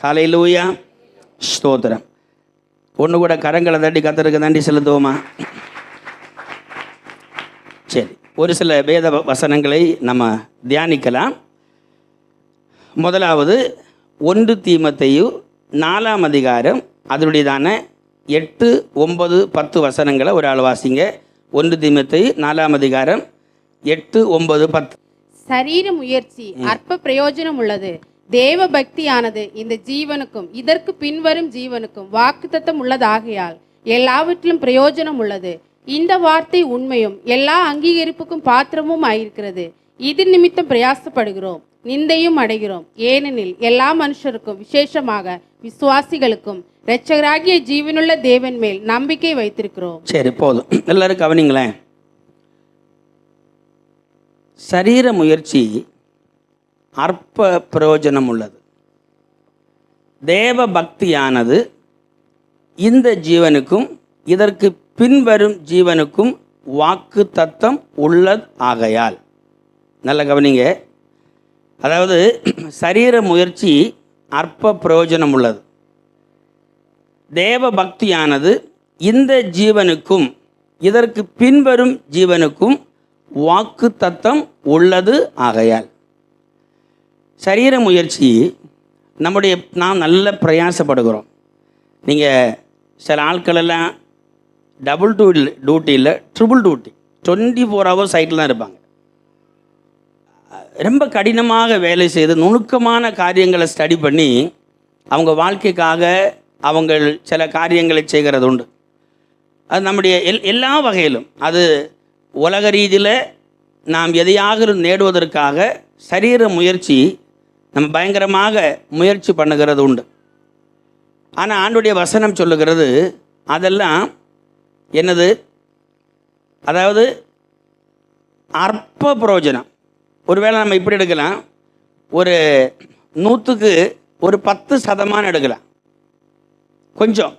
ஹல்லேலூயா, ஸ்தோத்திரம். ஒன்று கூட கரங்களை தட்டி கர்த்தருக்கு நன்றி செலுத்துவோமா? சரி, ஒரு சில வேத வசனங்களை நம்ம தியானிக்கலாம். முதலாவது 1 தீமோத்தேயு 4ஆம் அதிகாரம், அதனுடையதான 8, 9, 10 வசனங்களை ஒரு ஆள் வாசிங்க. 1 தீமோத்தேயு 4ஆம் அதிகாரம் 8, 9, 10. சரீர முயற்சி அற்ப பிரயோஜனம் உள்ளது, தேவ பக்தியானது இந்த ஜீவனுக்கும் இதற்கு பின்வரும் ஜீவனுக்கும் வாக்குத்தத்தம் உள்ளதாகையால் எல்லாவற்றிலும் பிரயோஜனம் உள்ளது. இந்த வார்த்தை உண்மையும் எல்லா அங்கீகரிப்புக்கும் பாத்திரமும் ஆயிருக்கிறது. இது நிமித்தம் பிரயாசப்படுகிறோம், நிந்தையும் அடைகிறோம். ஏனெனில் எல்லா மனுஷருக்கும் விசேஷமாக விசுவாசிகளுக்கும் இரட்சகராகிய ஜீவனுள்ள தேவன் மேல் நம்பிக்கை வைத்திருக்கிறோம். சரி, போதும். எல்லாரும் கவனிங்களேன். சரீர முயற்சி அற்ப பிரயோஜனம் உள்ளது, தேவ பக்தியானது இந்த ஜீவனுக்கும் இதற்கு பின்வரும் ஜீவனுக்கும் வாக்கு தத்தம் உள்ளது ஆகையால். நல்ல கவனிங்க. அதாவது சரீர முயற்சி அற்ப பிரயோஜனம் உள்ளது, தேவ பக்தியானது இந்த ஜீவனுக்கும் இதற்கு பின்வரும் ஜீவனுக்கும் வாக்கு தத்தம் உள்ளது ஆகையால். சரீர முயற்சி நாம் நல்ல பிரயாசப்படுகிறோம். நீங்கள் சில ஆட்களெல்லாம் டபுள் டியூட்டி இல்லை, ட்ரிபிள் டியூட்டி, 24 ஹவர்ஸ் சைட்டில் தான் இருப்பாங்க. ரொம்ப கடினமாக வேலை செய்து நுணுக்கமான காரியங்களை ஸ்டடி பண்ணி அவங்க வாழ்க்கைக்காக அவங்க சில காரியங்களை செய்கிறது உண்டு. அது நம்முடைய எல்லா வகையிலும், அது உலக ரீதியில் நாம் எதையாக நேடுவதற்காக சரீர முயற்சி நம்ம பயங்கரமாக முயற்சி பண்ணுகிறது உண்டு. ஆனால் ஆண்டுடைய வசனம் சொல்லுகிறது அதெல்லாம் என்னது? அதாவது அற்ப பிரயோஜனம். ஒருவேளை நம்ம இப்படி எடுக்கலாம், ஒரு 100க்கு ஒரு 10% எடுக்கலாம், கொஞ்சம்.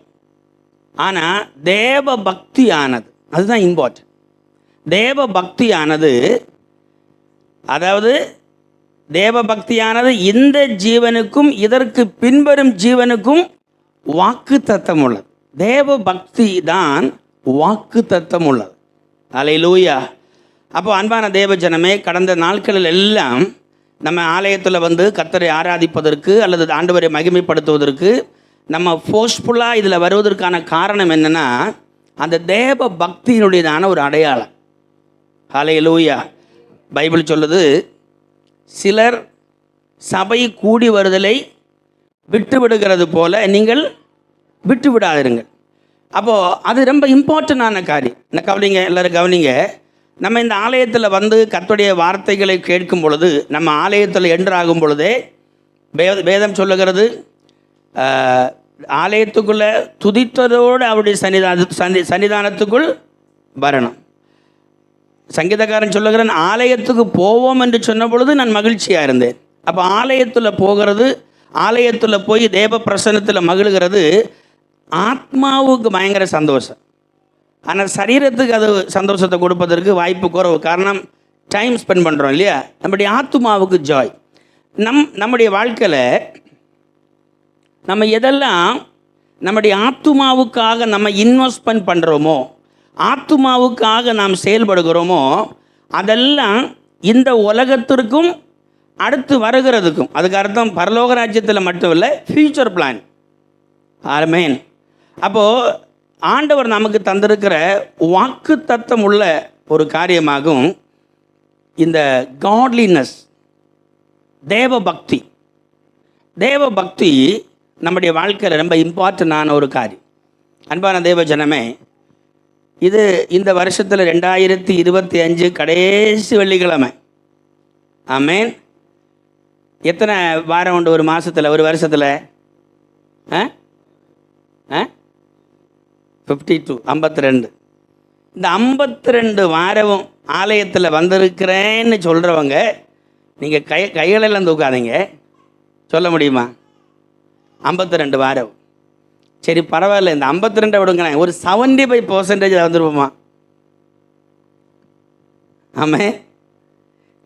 ஆனால் தேவ பக்தியானது, அதுதான் இம்பார்ட்டன்ட். தேவ பக்தியானது, அதாவது தேவ பக்தியானது இந்த ஜீவனுக்கும் இதற்கு பின்வரும் ஜீவனுக்கும் வாக்கு தத்தம் உள்ளது. தேவ பக்தி தான் வாக்கு தத்தம் உள்ளது. ஹல்லேலூயா. அப்போ அன்பான தேவ ஜனமே, கடந்த நாட்களில் எல்லாம் நம்ம ஆலயத்தில் வந்து கர்த்தரை ஆராதிப்பதற்கு அல்லது ஆண்டவரை மகிமைப்படுத்துவதற்கு நம்ம ஃபோர்ஸ்ஃபுல்லாக இதில் வருவதற்கான காரணம் என்னென்னா, அந்த தேவ பக்தியினுடையதான ஒரு அடையாளம். ஹல்லேலூயா. பைபிள் சொல்லுது, சிலர் சபை கூடி வருதலை விட்டு விடுகிறது போல நீங்கள் விட்டு விடாதிருங்கள். அப்போது அது ரொம்ப இம்பார்ட்டண்டான காரியம். என்ன கவனிங்க, எல்லோரும் கவனிங்க. நம்ம இந்த ஆலயத்தில் வந்து கர்த்தருடைய வார்த்தைகளை கேட்கும் பொழுது, நம்ம ஆலயத்தில் என்ட்ராகும் பொழுதே வேதம் சொல்லுகிறது, ஆலயத்துக்குள்ளே துதித்ததோடு அவருடைய சன்னிதானத்துக்குள் வரணும். சங்கீதக்காரன் சொல்லுகிறேன், ஆலயத்துக்கு போவோம் என்று சொன்ன பொழுது நான் மகிழ்ச்சியாக இருந்தேன். அப்போ ஆலயத்தில் போகிறது, ஆலயத்தில் போய் தேவ பிரசன்னத்தில் மகிழ்கிறது ஆத்மாவுக்கு பயங்கர சந்தோஷம். ஆனால் சரீரத்துக்கு அது சந்தோஷத்தை கொடுப்பதற்கு வாய்ப்பு குறைவு. காரணம், டைம் ஸ்பெண்ட் பண்ணுறோம் இல்லையா? நம்முடைய ஆத்மாவுக்கு ஜாய். நம்முடைய வாழ்க்கையில் நம்ம எதெல்லாம் நம்முடைய ஆத்மாவுக்காக நம்ம இன்வெஸ்ட்மெண்ட் பண்ணுறோமோ, ஆத்மாவுக்காக நாம் செயல்படுகிறோமோ, அதெல்லாம் இந்த உலகத்திற்கும் அடுத்து வருகிறதுக்கும். அதுக்கு அர்த்தம் பரலோக ராஜ்யத்தில் மட்டும் இல்லை, ஃப்யூச்சர் பிளான். ஆமென். அப்போது ஆண்டவர் நமக்கு தந்திருக்கிற வாக்கு தத்தம் உள்ள ஒரு காரியமாகும் இந்த காட்லினஸ், தேவ பக்தி. தேவ பக்தி நம்முடைய வாழ்க்கையில் ரொம்ப இம்பார்ட்டண்டான ஒரு காரியம். அன்பான தேவ ஜனமே, இது இந்த வருஷத்தில் 2025 கடைசி வெள்ளிக்கிழமை. ஆமென். எத்தனை வாரம் உண்டு ஒரு மாதத்தில், ஒரு வருஷத்தில்? 52. இந்த 52 வாரமும் ஆலயத்தில் வந்திருக்கிறேன்னு சொல்கிறவங்க நீங்கள் கைகளெல்லாம் தூக்காதீங்க. சொல்ல முடியுமா? 52 வாரம். சரி, பரவாயில்ல, இந்த 52 விடுங்களேன், ஒரு 75% வந்துருப்போமா? ஆமாம்.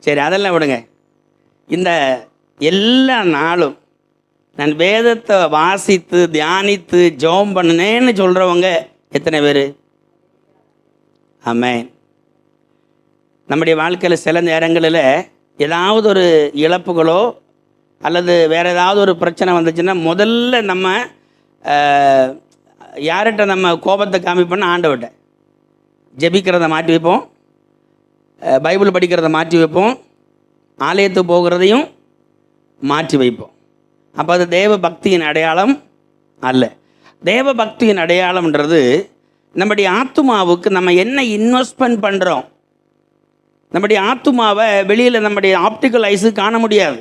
சரி, அதெல்லாம் விடுங்க. இந்த எல்லா நாளும் நான் வேதத்தை வாசித்து தியானித்து ஜெபம் பண்ணினேன்னு சொல்கிறவங்க எத்தனை பேர்? ஆமென். நம்முடைய வாழ்க்கையில் சில நேரங்களில் ஏதாவது ஒரு இழப்புகளோ அல்லது வேறு ஏதாவது ஒரு பிரச்சனை வந்துச்சுன்னா முதல்ல நம்ம யார்கிட்ட நம்ம கோபத்தை காமிப்போம்னா ஆண்டவர்கிட்ட. ஜெபிக்கிறத மாற்றி வைப்போம், பைபிள் படிக்கிறத மாற்றி வைப்போம், ஆலயத்துக்கு போகிறதையும் மாற்றி வைப்போம். அப்போ அது தேவ பக்தியின் அடையாளம் அல்ல. தேவ பக்தியின் அடையாளம்ன்றது நம்முடைய ஆத்துமாவுக்கு நம்ம என்ன இன்வெஸ்ட்மெண்ட் பண்ணுறோம். நம்முடைய ஆத்துமாவை வெளியில் நம்முடைய ஆப்டிக்கல் ஐஸு காண முடியாது.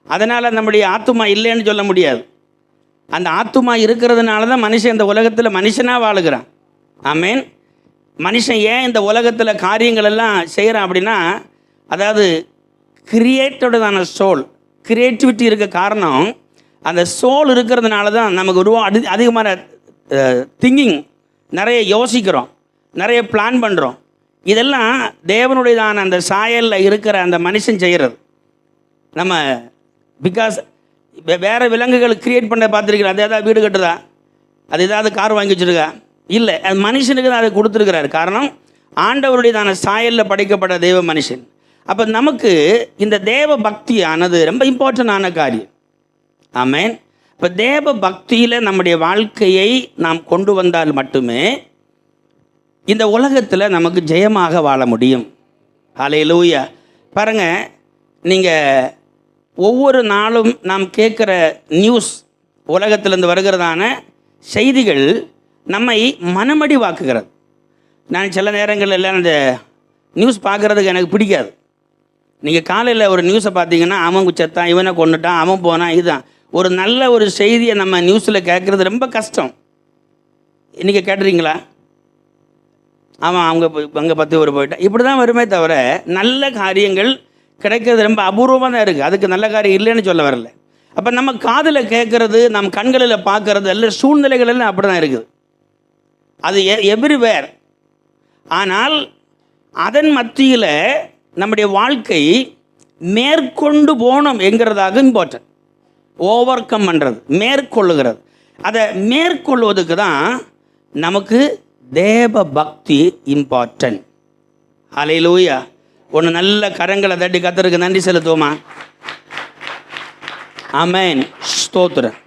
அதனால் நம்முடைய ஆத்துமா இல்லைன்னு சொல்ல முடியாது. அந்த ஆத்துமா இருக்கிறதுனால தான் மனுஷன் இந்த உலகத்தில் மனுஷனாக வாழுகிறான். ஆமேன். மனுஷன் ஏன் இந்த உலகத்தில் காரியங்கள் எல்லாம் செய்கிறான் அப்படின்னா, அதாவது கிரியேட்டடான சோல், கிரியேட்டிவிட்டி இருக்க காரணம் அந்த சோல் இருக்கிறதுனால தான் நமக்கு அதிகமான திங்கிங், நிறைய யோசிக்கிறோம், நிறைய பிளான் பண்ணுறோம். இதெல்லாம் தேவனுடையதான அந்த சாயலில் இருக்கிற அந்த மனுஷன் செய்கிறது. நம்ம பிகாஸ் வேறு விலங்குகள் கிரியேட் பண்ண பார்த்துருக்கிறோம். அது ஏதாவது வீடு கட்டுதா, அது ஏதாவது கார் வாங்கி வச்சுருக்கா? இல்லை, அது மனுஷனுக்கு தான் அதை கொடுத்துருக்கிறாரு. காரணம் ஆண்டவருடையதான சாயலில் படைக்கப்பட்ட தேவ மனுஷன். அப்போ நமக்கு இந்த தேவ பக்தியானது ரொம்ப இம்பார்ட்டண்டான காரியம். ஆமேன். இப்போ தேவ பக்தியில் நம்முடைய வாழ்க்கையை நாம் கொண்டு வந்தால் மட்டுமே இந்த உலகத்தில் நமக்கு ஜெயமாக வாழ முடியும். ஹல்லேலூயா. பாருங்கள், நீங்கள் ஒவ்வொரு நாளும் நாம் கேட்குற நியூஸ், உலகத்திலேருந்து வருகிறதான செய்திகள் நம்மை மனமடிவாக்குகிறது. நான் சில நேரங்களில் அந்த நியூஸ் பார்க்குறதுக்கு எனக்கு பிடிக்காது. நீங்கள் காலையில் ஒரு நியூஸை பார்த்தீங்கன்னா, அவன் செத்தான், இவனை கொண்டுட்டான், அவன் போனான், இதுதான். ஒரு நல்ல ஒரு செய்தியை நம்ம நியூஸில் கேட்குறது ரொம்ப கஷ்டம். இன்றைக்கி கேட்டுறீங்களா? அவன் அங்கே பற்றி ஒரு போயிட்டான், இப்படி தான் வருமே தவிர நல்ல காரியங்கள் கிடைக்கிறது ரொம்ப அபூர்வமாக தான் இருக்குது. அதுக்கு நல்ல காரியம் இல்லைன்னு சொல்ல வரல. அப்போ நம்ம காதில் கேட்குறது, நம்ம கண்களில் பார்க்குறது எல்லாம் சூழ்நிலைகள் எல்லாம் அப்படி தான் இருக்குது. அது எவ்ரிவேர். ஆனால் அதன் மத்தியில் நம்முடைய வாழ்க்கை மேற்கொண்டு போகணும் என்கிறதாக இம்பார்ட்டன்ட். ஓவர் கம் பண்ணுறது, மேற்கொள்ளுகிறது. அதை மேற்கொள்வதுக்கு தான் நமக்கு தேவ பக்தி இம்பார்ட்டன்ட். ஹல்லேலூயா. ஒன்று நல்ல கரங்களை தட்டி கர்த்தருக்கு நன்றி செலுத்துவோமா? ஆமென். ஸ்தோத்திரம்.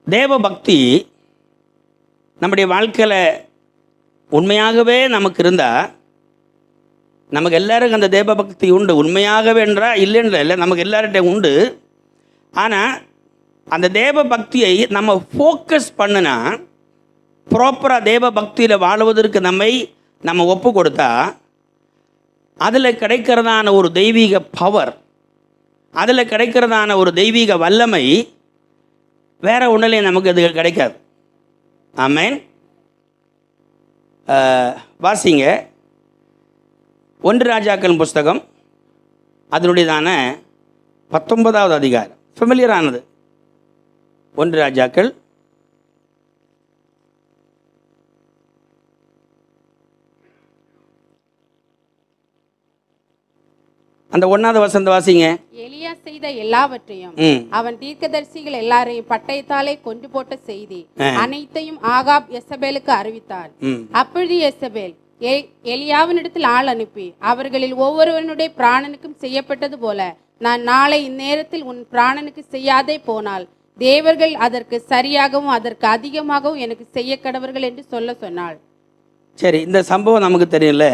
தேவ பக்தி நம்முடைய வாழ்க்கையில் உண்மையாகவே நமக்கு இருந்தால், நமக்கு எல்லாருக்கும் அந்த தேவ பக்தி உண்டு. உண்மையாகவே என்றா இல்லைன்ற இல்லை, நமக்கு எல்லார்கிட்டையும் உண்டு. ஆனால் அந்த தேவ பக்தியை நம்ம ஃபோக்கஸ் பண்ணினா, ப்ராப்பராக தேவ பக்தியில் வாழுவதற்கு நம்ம ஒப்பு கொடுத்தா, அதில் கிடைக்கிறதான ஒரு தெய்வீக பவர், அதில் கிடைக்கிறதான ஒரு தெய்வீக வல்லமை வேறு ஒன்றுலையும் நமக்கு அது கிடைக்காது. ஆமென். வாசிங்க 1 ராஜாக்கள் புஸ்தகம், அதனுடையதான 19வது அதிகாரம். ஃபெமிலியரானது. 1 ராஜாக்கள் அந்த 1வது வசனத்தை வாசிங்க. எலியா செய்த எல்லாவற்றையும் அவன் தீர்க்கதரிசிகள் எல்லாரையும் பட்டயத்தாலே கொன்று போட்ட செய்தி அனைத்தையும் ஆகாப் யெசபேலுக்கு அறிவித்தான். அப்பொழுது யெசபேல் எலியாவினிடத்தில் ஆள் அனுப்பி, அவர்களில் ஒவ்வொருவனுடைய பிராணனுக்கும் செய்யப்பட்டது போல நான் நாளை இந்நேரத்தில் உன் பிராணனுக்கு செய்யாதே போனால் தேவர்கள் அதற்கு சரியாகவும் அதற்கு அதிகமாகவும் எனக்கு செய்ய கடவர்கள் என்று சொன்னாள். சரி, இந்த சம்பவம் நமக்கு தெரியல.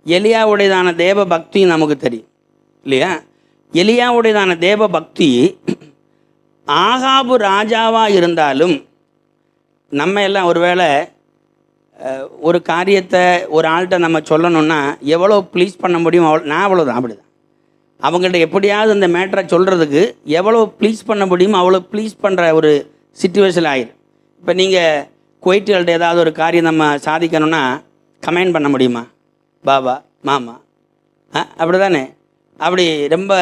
எலியாவுடையதான தேவ பக்தி நமக்கு தெரியும் இல்லையா? எலியாவுடையதான தேவ பக்தி ஆகாபு ராஜாவாக இருந்தாலும், நம்ம எல்லாம் ஒருவேளை ஒரு காரியத்தை ஒரு ஆள்கிட்ட நம்ம சொல்லணுன்னா எவ்வளோ ப்ளீஸ் பண்ண முடியும், நான் அவ்வளோதான். அப்படிதான் அவங்கள்ட்ட எப்படியாவது இந்த மேட்டரை சொல்கிறதுக்கு எவ்வளோ ப்ளீஸ் பண்ண முடியுமோ அவ்வளோ ப்ளீஸ் பண்ணுற ஒரு சிச்சுவேஷன் ஆகிடும். இப்போ நீங்கள் குவைட்டுகள்கிட்ட ஏதாவது ஒரு காரியம் நம்ம சாதிக்கணும்னா கமெண்ட் பண்ண முடியுமா? பாபா, மாமா, அப்படி தானே? அப்படி ரொம்ப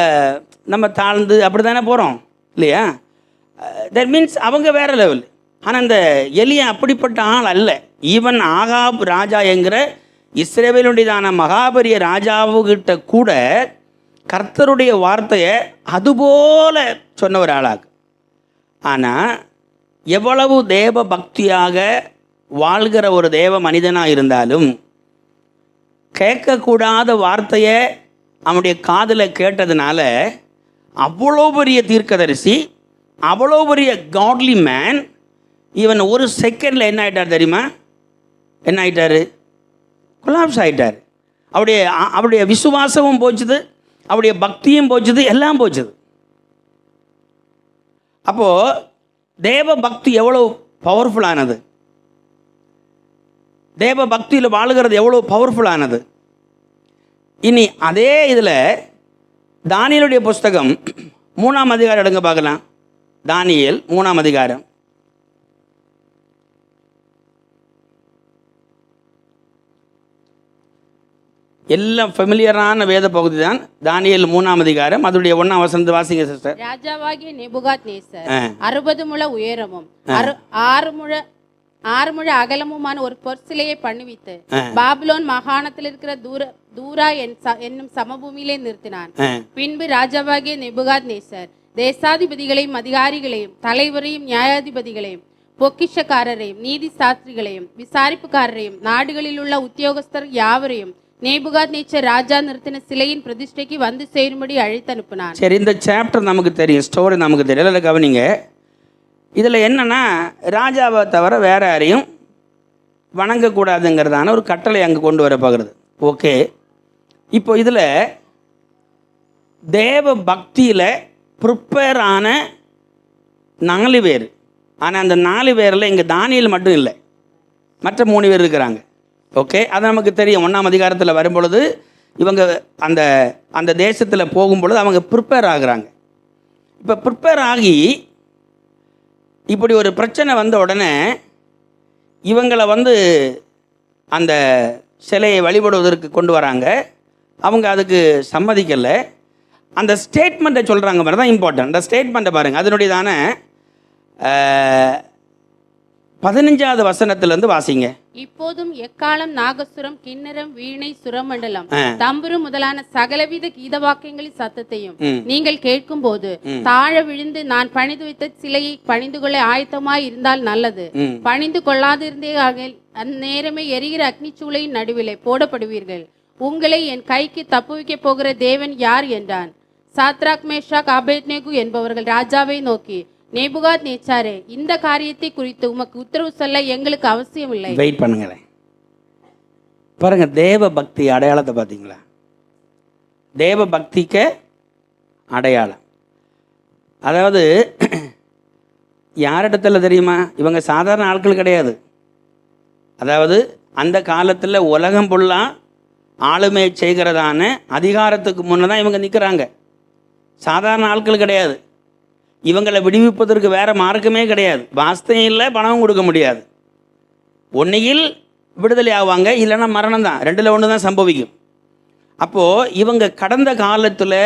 நம்ம தாழ்ந்து அப்படி தானே போகிறோம் இல்லையா? தட் மீன்ஸ் அவங்க வேறு லெவல். ஆனால் இந்த எலியா அப்படிப்பட்ட ஆள் அல்ல. ஈவன் ஆகாப் ராஜா என்கிற இஸ்ரவேலுடையதான மகாபரிய ராஜாவுக்கிட்ட கூட கர்த்தருடைய வார்த்தையை அதுபோல சொன்ன ஒரு ஆளாக. ஆனால் எவ்வளவு தேவ பக்தியாக வாழ்கிற ஒரு தேவ மனிதனாக இருந்தாலும் கேட்கக்கூடாத வார்த்தையை அவனுடைய காதில் கேட்டதுனால அவ்வளோ பெரிய தீர்க்கதரிசி, அவ்வளோ பெரிய காட்லி மேன், இவன் ஒரு செகண்டில் என்ன ஆகிட்டார் தெரியுமா? என்ன ஆகிட்டார்? கொலாப்ஸ் ஆகிட்டார். அவருடைய விசுவாசமும் போச்சுது, அவருடைய பக்தியும் போச்சுது, எல்லாம் போச்சுது. அப்போது தேவ பக்தி எவ்வளோ பவர்ஃபுல்லானது, தேவ பக்தியில் வாழுகிறது எவ்வளோ பவர்ஃபுல்லானது. இனி அதே இதில் தானியேலுடைய புஸ்தகம் 3ஆம் அதிகாரம் எடுங்க பார்க்கலாம். தானியேல் 3ஆம் அதிகாரம். எல்லாம் ஃபெமிலியரான வேத பகுதி தான். தானியேல் 3ஆம் அதிகாரம், அதனுடைய 1ஆம் வசனத்தை வாசிங்க சிஸ்டர். ராஜாவாகிய நேபுகாத்நேசர் 60 முழ உயரமும் 6 முழ அகலமுமான ஒரு பொற்சிலையை பண்ணுவித்து பாபிலோன் மாகாணத்தில் இருக்கிற தூரா என்னும் சமபூமியிலே நிறுத்தினான். பின்பு ராஜாவாகிய நேபுகாத்நேசர் தேசாதிபதிகளையும் அதிகாரிகளையும் தலைவரையும் நியாயாதிபதிகளையும் பொக்கிஷக்காரரையும் நீதி சாஸ்திரிகளையும் விசாரிப்புக்காரரையும் நாடுகளில் உள்ள உத்தியோகஸ்தர் யாவரையும் நேபுகாத்நேச்சர் ராஜா நிறுத்தின சிலையின் பிரதிஷ்டைக்கு வந்து சேரும்படி அழைத்து அனுப்பினான். சரி, இந்த சாப்டர் நமக்கு தெரியும், ஸ்டோரி நமக்கு தெரியும். இல்லை கவனிங்க, இதில் என்னென்னா ராஜாவை தவிர வேற யாரையும் வணங்கக்கூடாதுங்கிறதான ஒரு கட்டளை அங்கே கொண்டு வர பார்க்குறது. ஓகே, இப்போ இதில் தேவ பக்தியில் ப்ரிப்பேர் ஆன 4 பேர். ஆனால் அந்த 4 பேரில் இங்கே தானியேல் மட்டும் இல்லை, மற்ற 3 பேர் இருக்கிறாங்க. ஓகே, அது நமக்கு தெரியும். 1ஆம் அதிகாரத்தில் வரும்பொழுது இவங்க அந்த அந்த தேசத்தில் போகும்பொழுது அவங்க ப்ரிப்பேர் ஆகுறாங்க. இப்போ ப்ரிப்பேர் ஆகி இப்படி ஒரு பிரச்சனை வந்த உடனே இவங்களை அந்த சிலையை வழிபடுவதற்கு கொண்டு வராங்க. அவங்க அதுக்கு சம்மதிக்கலை. அந்த ஸ்டேட்மெண்ட்டை சொல்கிறாங்க மாதிரி தான் இம்பார்ட்டன்ட். அந்த ஸ்டேட்மெண்ட்டை பாருங்கள், அதனுடையதான 15வது வசனத்திலிருந்து வாசிங்க. இப்போதும் எக்காலம் நாகசுரம் கிண்ணரம் வீணை சுரமண்டலம் தம்புரு முதலான சகலவித கீத வாக்கியங்களின் சத்தத்தையும் நீங்கள் கேட்கும் போது தாழ விழுந்து நான் பணிந்து வைத்த சிலையை பணிந்து கொள்ள ஆயத்தமாய் இருந்தால் நல்லது. பணிந்து கொள்ளாதிருந்தே அந்நேரமே எரிகிற அக்னிச்சூளையின் நடுவிலே போடப்படுவீர்கள். உங்களை என் கைக்கு தப்புவிக்க போகிற தேவன் யார் என்றான். சாத்ராக் மேஷாக் ஆபேத்நேகு என்பவர்கள் ராஜாவை நோக்கி, நேபுகாத்நேச்சாரே, இந்த காரியத்தை குறித்து உமக்கு உத்தரவு சொல்ல எங்களுக்கு அவசியம் இல்லை. வெயிட் பண்ணுங்களேன். பாருங்க, தேவ பக்தி அடையாளத்தை பார்த்தீங்களா? தேவ பக்திக்கு அடையாளம். அதாவது யாரிடத்துல தெரியுமா? இவங்க சாதாரண ஆட்கள் கிடையாது. அதாவது அந்த காலத்தில் உலகம் ஃபுல்லாக ஆளுமை செய்கிறதான அதிகாரத்துக்கு முன்னே தான் இவங்க நிற்கிறாங்க. சாதாரண ஆட்கள் கிடையாது. இவங்களை விடுவிப்பதற்கு வேறு மார்க்கமே கிடையாது. வாஸ்தவம் இல்லை, பணமும் கொடுக்க முடியாது. ஒன்றையில் விடுதலை ஆவாங்க, இல்லைன்னா மரணம் தான். 2ல் 1 தான் சம்பவிக்கும். அப்போது இவங்க கடந்த காலத்தில்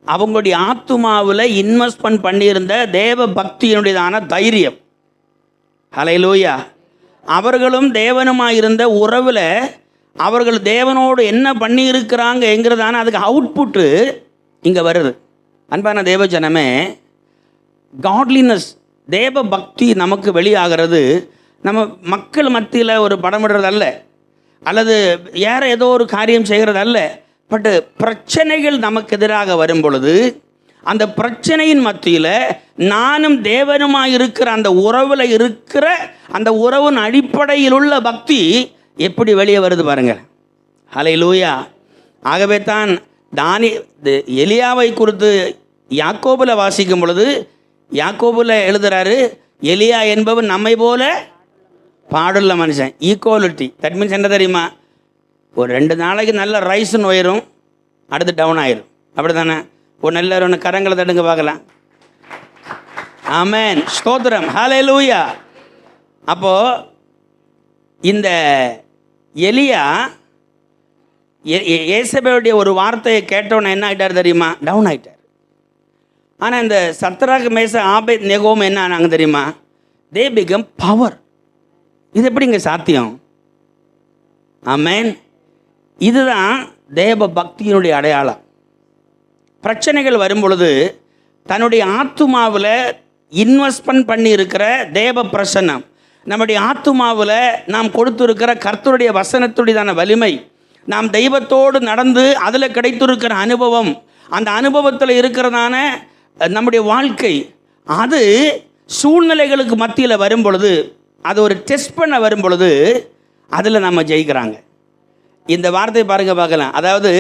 அவங்களுடைய ஆத்துமாவில் இன்வெஸ்ட்மெண்ட் பண்ணியிருந்த தேவ பக்தியினுடையதான தைரியம், ஹல்லேலூயா, அவர்களும் தேவனுமாக இருந்த உறவில் அவர்கள் தேவனோடு என்ன பண்ணியிருக்கிறாங்க என்கிறதான அதுக்கு அவுட்புட்டு இங்கே வருது. அன்பான தேவ ஜனமே, காட்லினஸ் தேவ பக்தி நமக்கு வெளியாகிறது நம்ம மக்கள் மத்தியில் ஒரு படமிடுறது அல்ல, அல்லது வேறு ஏதோ ஒரு காரியம் செய்கிறது அல்ல. பட்டு பிரச்சனைகள் நமக்கு எதிராக வரும் பொழுது அந்த பிரச்சனையின் மத்தியில் நானும் தேவனுமாக இருக்கிற அந்த உறவில் இருக்கிற அந்த உறவின் அடிப்படையில் உள்ள பக்தி எப்படி வெளியே வருது பாருங்கள். ஹல்லேலூயா. ஆகவே தான் எலியாவை குறித்து யாக்கோபில் வாசிக்கும் பொழுது யாக்கோபில் எழுதுகிறாரு, எலியா என்பவன் நம்மை போல பாடுள்ள மனுஷன். ஈக்குவாலிட்டி. தட் மீன்ஸ் என்ன தெரியுமா? ஒரு 2 நாளைக்கு நல்ல ரைஸ்ன்னு உயரும், அடுத்து டவுன் ஆயிரும். அப்படி தானே? ஒரு நல்ல ஒன்று கரங்களை தடுங்க பார்க்கலாம். ஆமென், ஸ்தோத்திரம், ஹல்லேலூயா. அப்போது இந்த எலியா ஏசபேலுடைய ஒரு வார்த்தையை கேட்டவன என்ன ஆகிட்டார் தெரியுமா? டவுன் ஆகிட்டார். ஆனால் இந்த சத்ராக் மேஷா ஆபேத் நேகோம் என்ன ஆனாங்க தெரியுமா? They become power. இது எப்படிங்க சாத்தியம்? ஆமென். இதுதான் தேவ பக்தியினுடைய அடையாளம். பிரச்சனைகள் வரும் பொழுது தன்னுடைய ஆத்துமாவில் இன்வெஸ்ட்மெண்ட் பண்ணி இருக்கிற தேவ பிரசன்னம், நம்முடைய ஆத்துமாவில் நாம் கொடுத்திருக்கிற கர்த்தருடைய வசனத்துடையதான வலிமை, நாம் தெய்வத்தோடு நடந்து அதில் கிடைத்திருக்கிற அனுபவம், அந்த அனுபவத்தில் இருக்கிறதான நம்முடைய வாழ்க்கை, அது சூழ்நிலைகளுக்கு மத்தியில் வரும் பொழுது, அது ஒரு டெஸ்ட் பண்ண வரும் பொழுது அதில் நம்ம ஜெயிக்கிறாங்க. இந்த வார்த்தையை பாருங்க பார்க்கலாம். அதாவது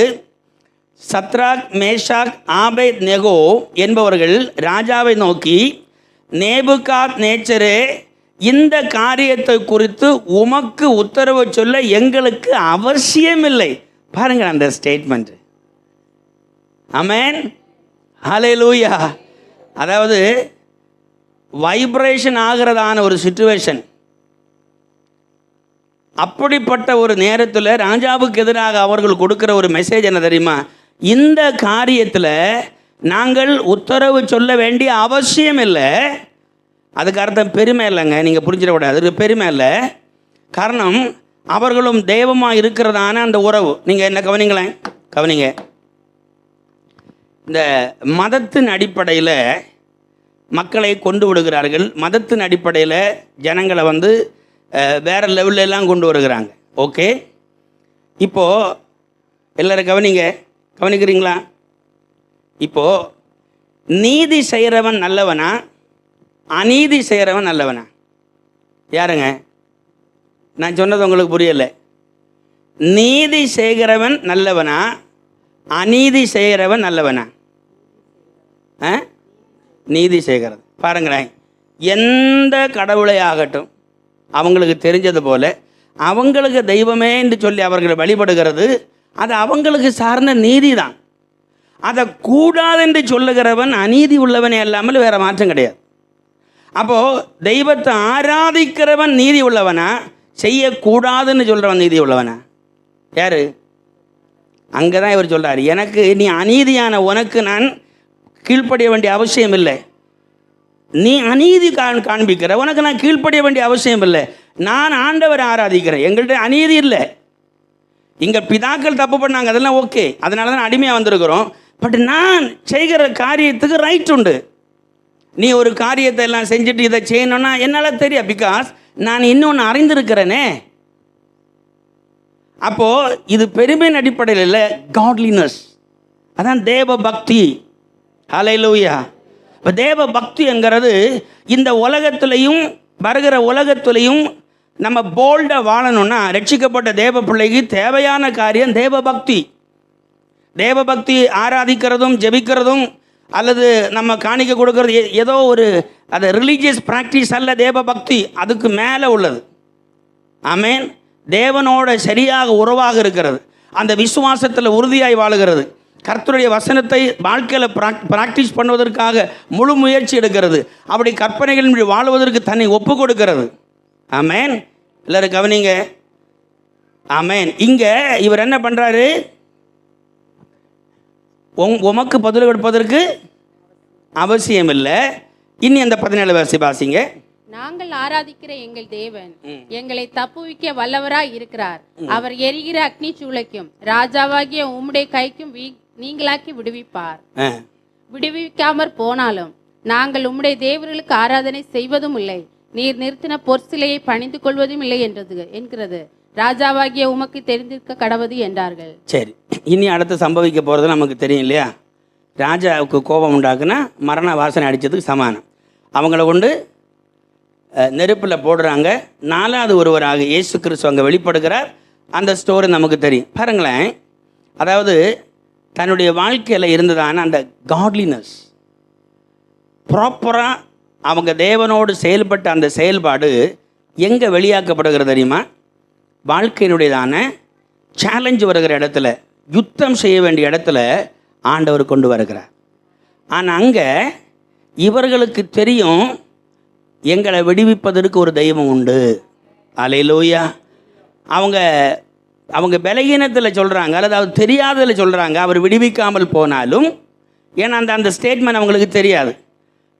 சத்ராக், மேஷாக், ஆபேத் நெகோ என்பவர்கள் ராஜாவை நோக்கி, நேபுகாத் நேச்சரே, இந்த காரியத்தை குறித்து உமக்கு உத்தரவு சொல்ல எங்களுக்கு அவசியமில்லை. பாருங்கள் அந்த ஸ்டேட்மெண்ட். ஆமென், ஹல்லேலூயா. அதாவது வைப்ரேஷன் ஆகிறதான ஒரு சிச்சுவேஷன். அப்படிப்பட்ட ஒரு நேரத்தில் ராஜாவுக்கு எதிராக அவர்கள் கொடுக்குற ஒரு மெசேஜ் என்ன தெரியுமா? இந்த காரியத்தில் நாங்கள் உத்தரவு சொல்ல வேண்டிய அவசியம் இல்லை. அதுக்கு அர்த்தம் பெருமை இல்லைங்க, நீங்கள் புரிஞ்சிடக்கூடாது. அது பெருமை இல்லை. காரணம், அவர்களும் தெய்வமாக இருக்கிறதான அந்த உறவு. நீங்கள் என்ன கவனிங்களேன், கவனிங்க. இந்த மதத்தின் அடிப்படையில் மக்களை கொண்டு விடுகிறார்கள். மதத்தின் அடிப்படையில் ஜனங்களை வேறு லெவலெல்லாம் கொண்டு வருகிறாங்க. ஓகே, இப்போது எல்லோரும் கவனிக்கிறீங்களா? இப்போது நீதி செய்கிறவன் நல்லவனா, அநீதி செய்கிறவன் நல்லவனா? யாருங்க? நான் சொன்னது உங்களுக்கு புரியலை. நீதி செய்கிறவன் நல்லவனா, அநீதி செய்கிறவன் நல்லவனா? நீதி செய்கிறது. பாருங்களேன், எந்த கடவுளை ஆகட்டும், அவங்களுக்கு தெரிஞ்சது போல அவங்களுக்கு தெய்வமே என்று சொல்லி அவர்களை வழிபடுகிறது, அது அவங்களுக்கு சார்ந்த நீதி தான். அதை கூடாதென்று சொல்லுகிறவன் அநீதி உள்ளவனே அல்லாமல் வேறு மாற்றம் கிடையாது. அப்போது தெய்வத்தை ஆராதிக்கிறவன் நீதி உள்ளவனா, செய்யக்கூடாதுன்னு சொல்கிறவன் நீதி உள்ளவனா? யார்? அங்கே தான் இவர் சொல்கிறார், எனக்கு நீ அநீதியான உனக்கு நான் கீழ்ப்படிய வேண்டிய அவசியம் இல்லை. நீ அநீதி காண்பிக்கிற உனக்கு நான் கீழ்ப்படிய வேண்டிய அவசியம் இல்லை. நான் ஆண்டவரை ஆராதிக்கிறேன், எங்கள்கிட்ட அநீதி இல்லை. இங்கே பிதாக்கள் தப்பு பண்ணாங்க, அதெல்லாம் ஓகே, அதனால தான் அடிமையாக வந்திருக்கிறோம். பட் நான் செய்கிற காரியத்துக்கு ரைட் உண்டு. நீ ஒரு காரியத்தை எல்லாம் செஞ்சுட்டு இதை செய்யணும்னா என்னால் தெரியும், பிகாஸ் நான் இன்னொன்று அறிந்திருக்கிறேனே. அப்போது இது பெருமையின் அடிப்படையில் இல்லை, காட்லினஸ். அதான் தேவ பக்தி. ஹல்லேலூயா. இப்போ தேவ பக்திங்கிறது இந்த உலகத்துலேயும் வருகிற உலகத்துலேயும் நம்ம போல்டாக வாழணும்னா ரட்சிக்கப்பட்ட தேவ பிள்ளைக்கு தேவையான காரியம் தேவ பக்தி. தேவ பக்தி ஆராதிக்கிறதும் ஜெபிக்கிறதும் அல்லது நம்ம காணிக்க கொடுக்கறது ஏதோ ஒரு அது ரிலீஜியஸ் ப்ராக்டிஸ் அல்ல. தேவ பக்தி அதுக்கு மேலே உள்ளது. ஆமென். தேவனோட சரியாக உறவாக இருக்கிறது, அந்த விசுவாசத்தில் உறுதியாய் வாழுகிறது, கர்த்தருடைய வசனத்தை வாழ்க்கையில் ப்ராக்டிஸ் பண்ணுவதற்காக முழு முயற்சி எடுக்கிறது, அப்படி கற்பனைகளின் வாழ்வதற்கு தன்னை ஒப்பு கொடுக்கிறது. ஆமென். எல்லாரும் கவனிங்க. ஆமென். இங்கே இவர் என்ன பண்ணுறாரு? உமக்கு பதில் கொடுப்பதற்கு அவசியம் இல்லை. இனி அந்த 17 வாசிங்க. நாங்கள் ஆராதிக்கிற எங்கள் தேவன் எங்களை தப்புவிக்க வல்லவராய் இருக்கிறார். அவர் எரிகிற அக்னி சூளைக்கும் ராஜாவாகிய உம்முடைய கைக்கும் நீங்களாக்கி விடுவிப்பார். விடுவிக்காமற் போனாலும் நாங்கள் உம்முடைய தேவர்களுக்கு ஆராதனை செய்வதும் இல்லை, நீர் நிறுத்தின பொற்சிலையை பணிந்து கொள்வதும் இல்லை என்கிறது ராஜாவாகிய உமக்கு தெரிந்திருக்க கடவது என்றார்கள். சரி, இனி அடுத்து சம்பவிக்க போகிறது நமக்கு தெரியும் இல்லையா? ராஜாவுக்கு கோபம் உண்டாக்குனா மரண வாசனை அடித்ததுக்கு சமானம். அவங்கள கொண்டு நெருப்பில் போடுறாங்க. 4வது ஒருவராக இயேசு கிறிஸ்து அங்கே வெளிப்படுகிறார். அந்த ஸ்டோரி நமக்கு தெரியும். பாருங்களேன், அதாவது தன்னுடைய வாழ்க்கையில் இருந்ததான அந்த காட்லினஸ், ப்ராப்பராக அவங்க தேவனோடு செயல்பட்ட அந்த செயல்பாடு எங்கே வெளியாக்கப்படுகிறது தெரியுமா? வாழ்க்கையினுடையதான சேலஞ்சு வருகிற இடத்துல, யுத்தம் செய்ய வேண்டிய இடத்துல ஆண்டவர் கொண்டு வருகிறார். ஆனால் அங்கே இவர்களுக்கு தெரியும், எங்களை விடுவிப்பதற்கு ஒரு தெய்வம் உண்டு. அல்லேலூயா. அவங்க பலகீனத்தில் சொல்கிறாங்க, அல்லது தெரியாததில் சொல்கிறாங்க, அவர் விடுவிக்காமல் போனாலும். ஏன்னா அந்த ஸ்டேட்மெண்ட் அவங்களுக்கு தெரியாது.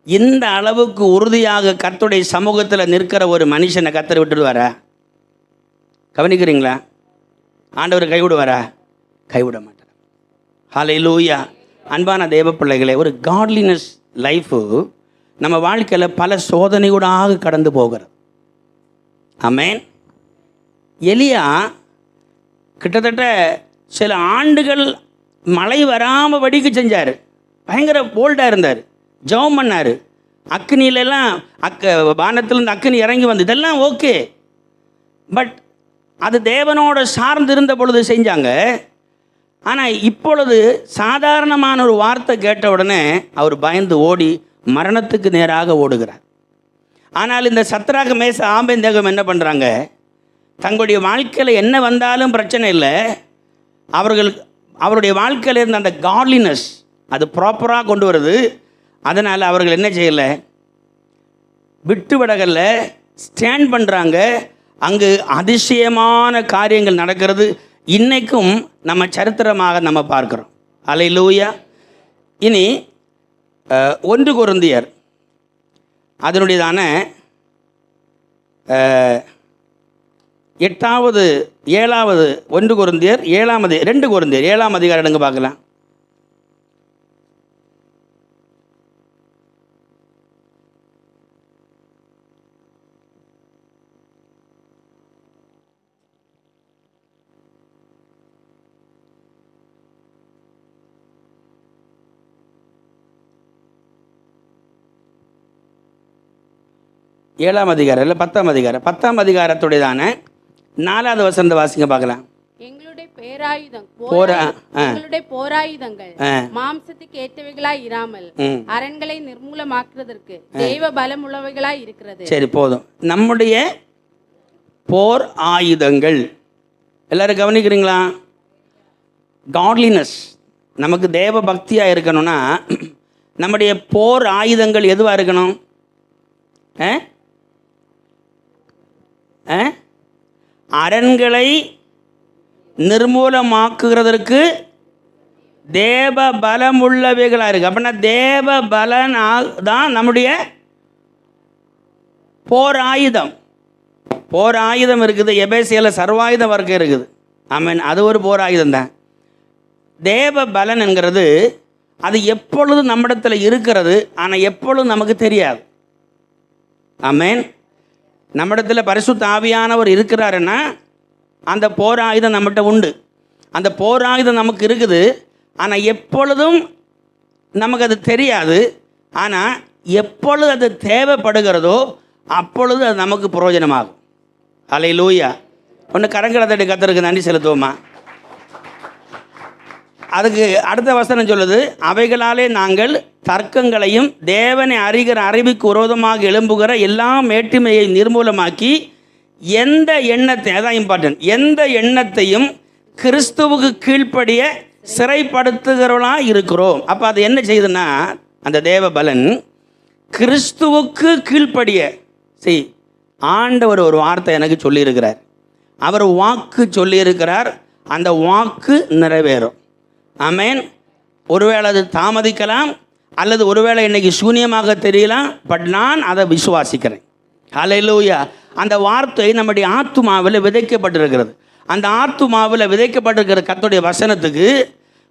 இந்த அளவுக்கு உறுதியாக கர்த்தருடைய சமூகத்தில் நிற்கிற ஒரு மனுஷனை கர்த்தர் விட்டுடுவாரா? கவனிக்கிறீங்களா? ஆண்டவர் கைவிடுவாரா? கைவிட மாட்டார். ஹல்லேலூயா. அன்பான தேவ பிள்ளைகளே, ஒரு காட்லினஸ் லைஃபு நம்ம வாழ்க்கையில் பல சோதனைகூடாக கடந்து போகிறது. ஆமென். எலியா கிட்டத்தட்ட சில ஆண்டுகள் மழை வராமல் வடிக்க செஞ்சார். பயங்கர போல்டாக இருந்தார், ஜெபம் பண்ணார். அக்னியிலெல்லாம் வானத்திலிருந்து அக்னி இறங்கி வந்து இதெல்லாம் ஓகே. பட் அது தேவனோட சார்ந்து இருந்த பொழுது செஞ்சாங்க. ஆனால் இப்பொழுது சாதாரணமான ஒரு வார்த்தை கேட்ட உடனே அவர் பயந்து ஓடி மரணத்துக்கு நேராக ஓடுகிறார். ஆனால் இந்த சத்ராக் மேச ஆபேத்நேகோ என்ன பண்ணுறாங்க, தங்களுடைய வாழ்க்கையில் என்ன வந்தாலும் பிரச்சனை இல்லை, அவருடைய வாழ்க்கையில் இருந்த அந்த காட்லினஸ் அது ப்ராப்பராக கொண்டு வருது. அதனால் அவர்கள் என்ன செய்யலை, விட்டு விடகல்ல, ஸ்டாண்ட் பண்ணுறாங்க. அங்கு அதிசயமான காரியங்கள் நடக்கிறது. இன்றைக்கும் நம்ம சரித்திரமாக நம்ம பார்க்குறோம். அல்லேலூயா. இனி 1 கொரிந்தியர் அதனுடையதான 8வது 7வது 1 கொரிந்தியர் 2 கொரிந்தியர் 7ஆம் அதிகாரம் எடுங்க பார்க்கலாம். ஏழாம் அதிகாரம் இல்லை 10ஆம் அதிகாரம் 10ஆம் அதிகாரத்துடையதான 4வது வசனத்தை வாசிங்க பார்க்கலாம். எங்களுடைய பேராயுதம் ஆ. எங்களுடைய போராயுதங்கள் மாம்சத்துக்கு ஏற்றவைகளாய் இராமல் அரண்களை நிர்மூலமாக்குறதற்கு தெய்வ பலம் உள்ளவைகளாய் இருக்கிறது. சரி, போதும். நம்முடைய போர் ஆயுதங்கள் எல்லாரும் கவனிக்கிறீங்களா? காட்லினஸ், நமக்கு தேவ பக்தியாக இருக்கணும்னா நம்முடைய போர் ஆயுதங்கள் எதுவாக இருக்கணும்? அரண்களை நிர்மூலமாக்குகிறதற்கு தேவ பலம் உள்ளவைகளாக இருக்குது. அப்படின்னா தேவ பலன் தான் நம்முடைய போர் ஆயுதம். போர் ஆயுதம் இருக்குது. எபேசியில் சர்வாயுத வர்க்கம் இருக்குது. ஆமென். அது ஒரு போர் ஆயுதம் தான். தேவ பலன் என்கிறது அது எப்பொழுதும் நம்மிடத்தில் இருக்கிறது, ஆனால் எப்பொழுதும் நமக்கு தெரியாது. ஆமென். நம்மிடத்தில் பரிசுத்த ஆவியானவர் இருக்கிறாருன்னா அந்த போர் ஆயுதம் நம்மகிட்ட உண்டு. அந்த போர் ஆயுதம் நமக்கு இருக்குது, ஆனால் எப்பொழுதும் நமக்கு அது தெரியாது. ஆனால் எப்பொழுது அது தேவைப்படுகிறதோ அப்பொழுது அது நமக்கு பிரயோஜனமாகும். அல்லேலூயா. ஒன்று கரங்களை தட்டி கர்த்தருக்கு நன்றி செலுத்துவோமா? அதுக்கு அடுத்த வசனம் சொல்லுது, அவைகளாலே நாங்கள் தர்க்கங்களையும் தேவனை அறிகிற அறிவுக்கு விரோதமாக எழும்புகிற எல்லா மேட்டுமையை நிர்மூலமாக்கி எந்த எண்ணத்தை, அதான் இம்பார்ட்டன்ட், எந்த எண்ணத்தையும் கிறிஸ்துவுக்கு கீழ்ப்படிய சிறைப்படுத்துகிறவர்களாக இருக்கிறோம். அப்போ அது என்ன செய்யுதுன்னா, அந்த தேவ பலன் கிறிஸ்துவுக்கு கீழ்ப்படிய ஆண்டவர் ஒரு வார்த்தை எனக்கு சொல்லியிருக்கிறார். அவர் வாக்கு சொல்லியிருக்கிறார். அந்த வாக்கு நிறைவேறும். ஆமென். ஒருவேளை அது தாமதிக்கலாம், அல்லது ஒருவேளை இன்னைக்கு சூன்யமாக தெரியலாம். பட் நான் அதை விசுவாசிக்கிறேன். ஹல்லேலூயா. அந்த வார்த்தை நம்முடைய ஆத்துமாவில் விதைக்கப்பட்டிருக்கிறது. அந்த ஆத்துமாவில் விதைக்கப்பட்டிருக்கிற கர்த்தருடைய வசனத்துக்கு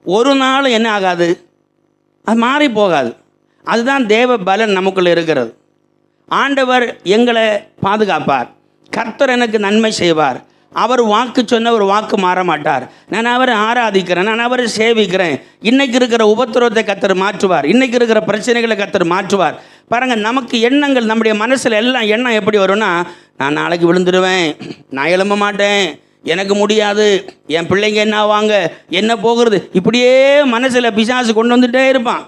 ஒரு நாள் என்ன ஆகாது, அது மாறி போகாது. அதுதான் தேவ பலன் நமக்குள்ளே இருக்கிறது. ஆண்டவர் எங்களை பாதுகாப்பார். கர்த்தர் எனக்கு நன்மை செய்வார். அவர் வாக்கு சொன்ன ஒரு வாக்கு மாற மாட்டார். நான் அவரை ஆராதிக்கிறேன், நான் அவரை சேவிக்கிறேன். இன்னைக்கு இருக்கிற உபத்திரவத்தை கர்த்தர் மாற்றுவார். இன்னைக்கு இருக்கிற பிரச்சனைகளை கர்த்தர் மாற்றுவார். பாருங்கள், நமக்கு எண்ணங்கள், நம்முடைய மனசில் எல்லாம் எண்ணம் எப்படி வரும்னா, நான் நாளைக்கு விழுந்துடுவேன், நான் எழும்ப மாட்டேன், எனக்கு முடியாது, என் பிள்ளைங்க என்ன ஆவாங்க, என்ன போகிறது, இப்படியே மனசில் பிசாசு கொண்டு வந்துகிட்டே இருப்பான்.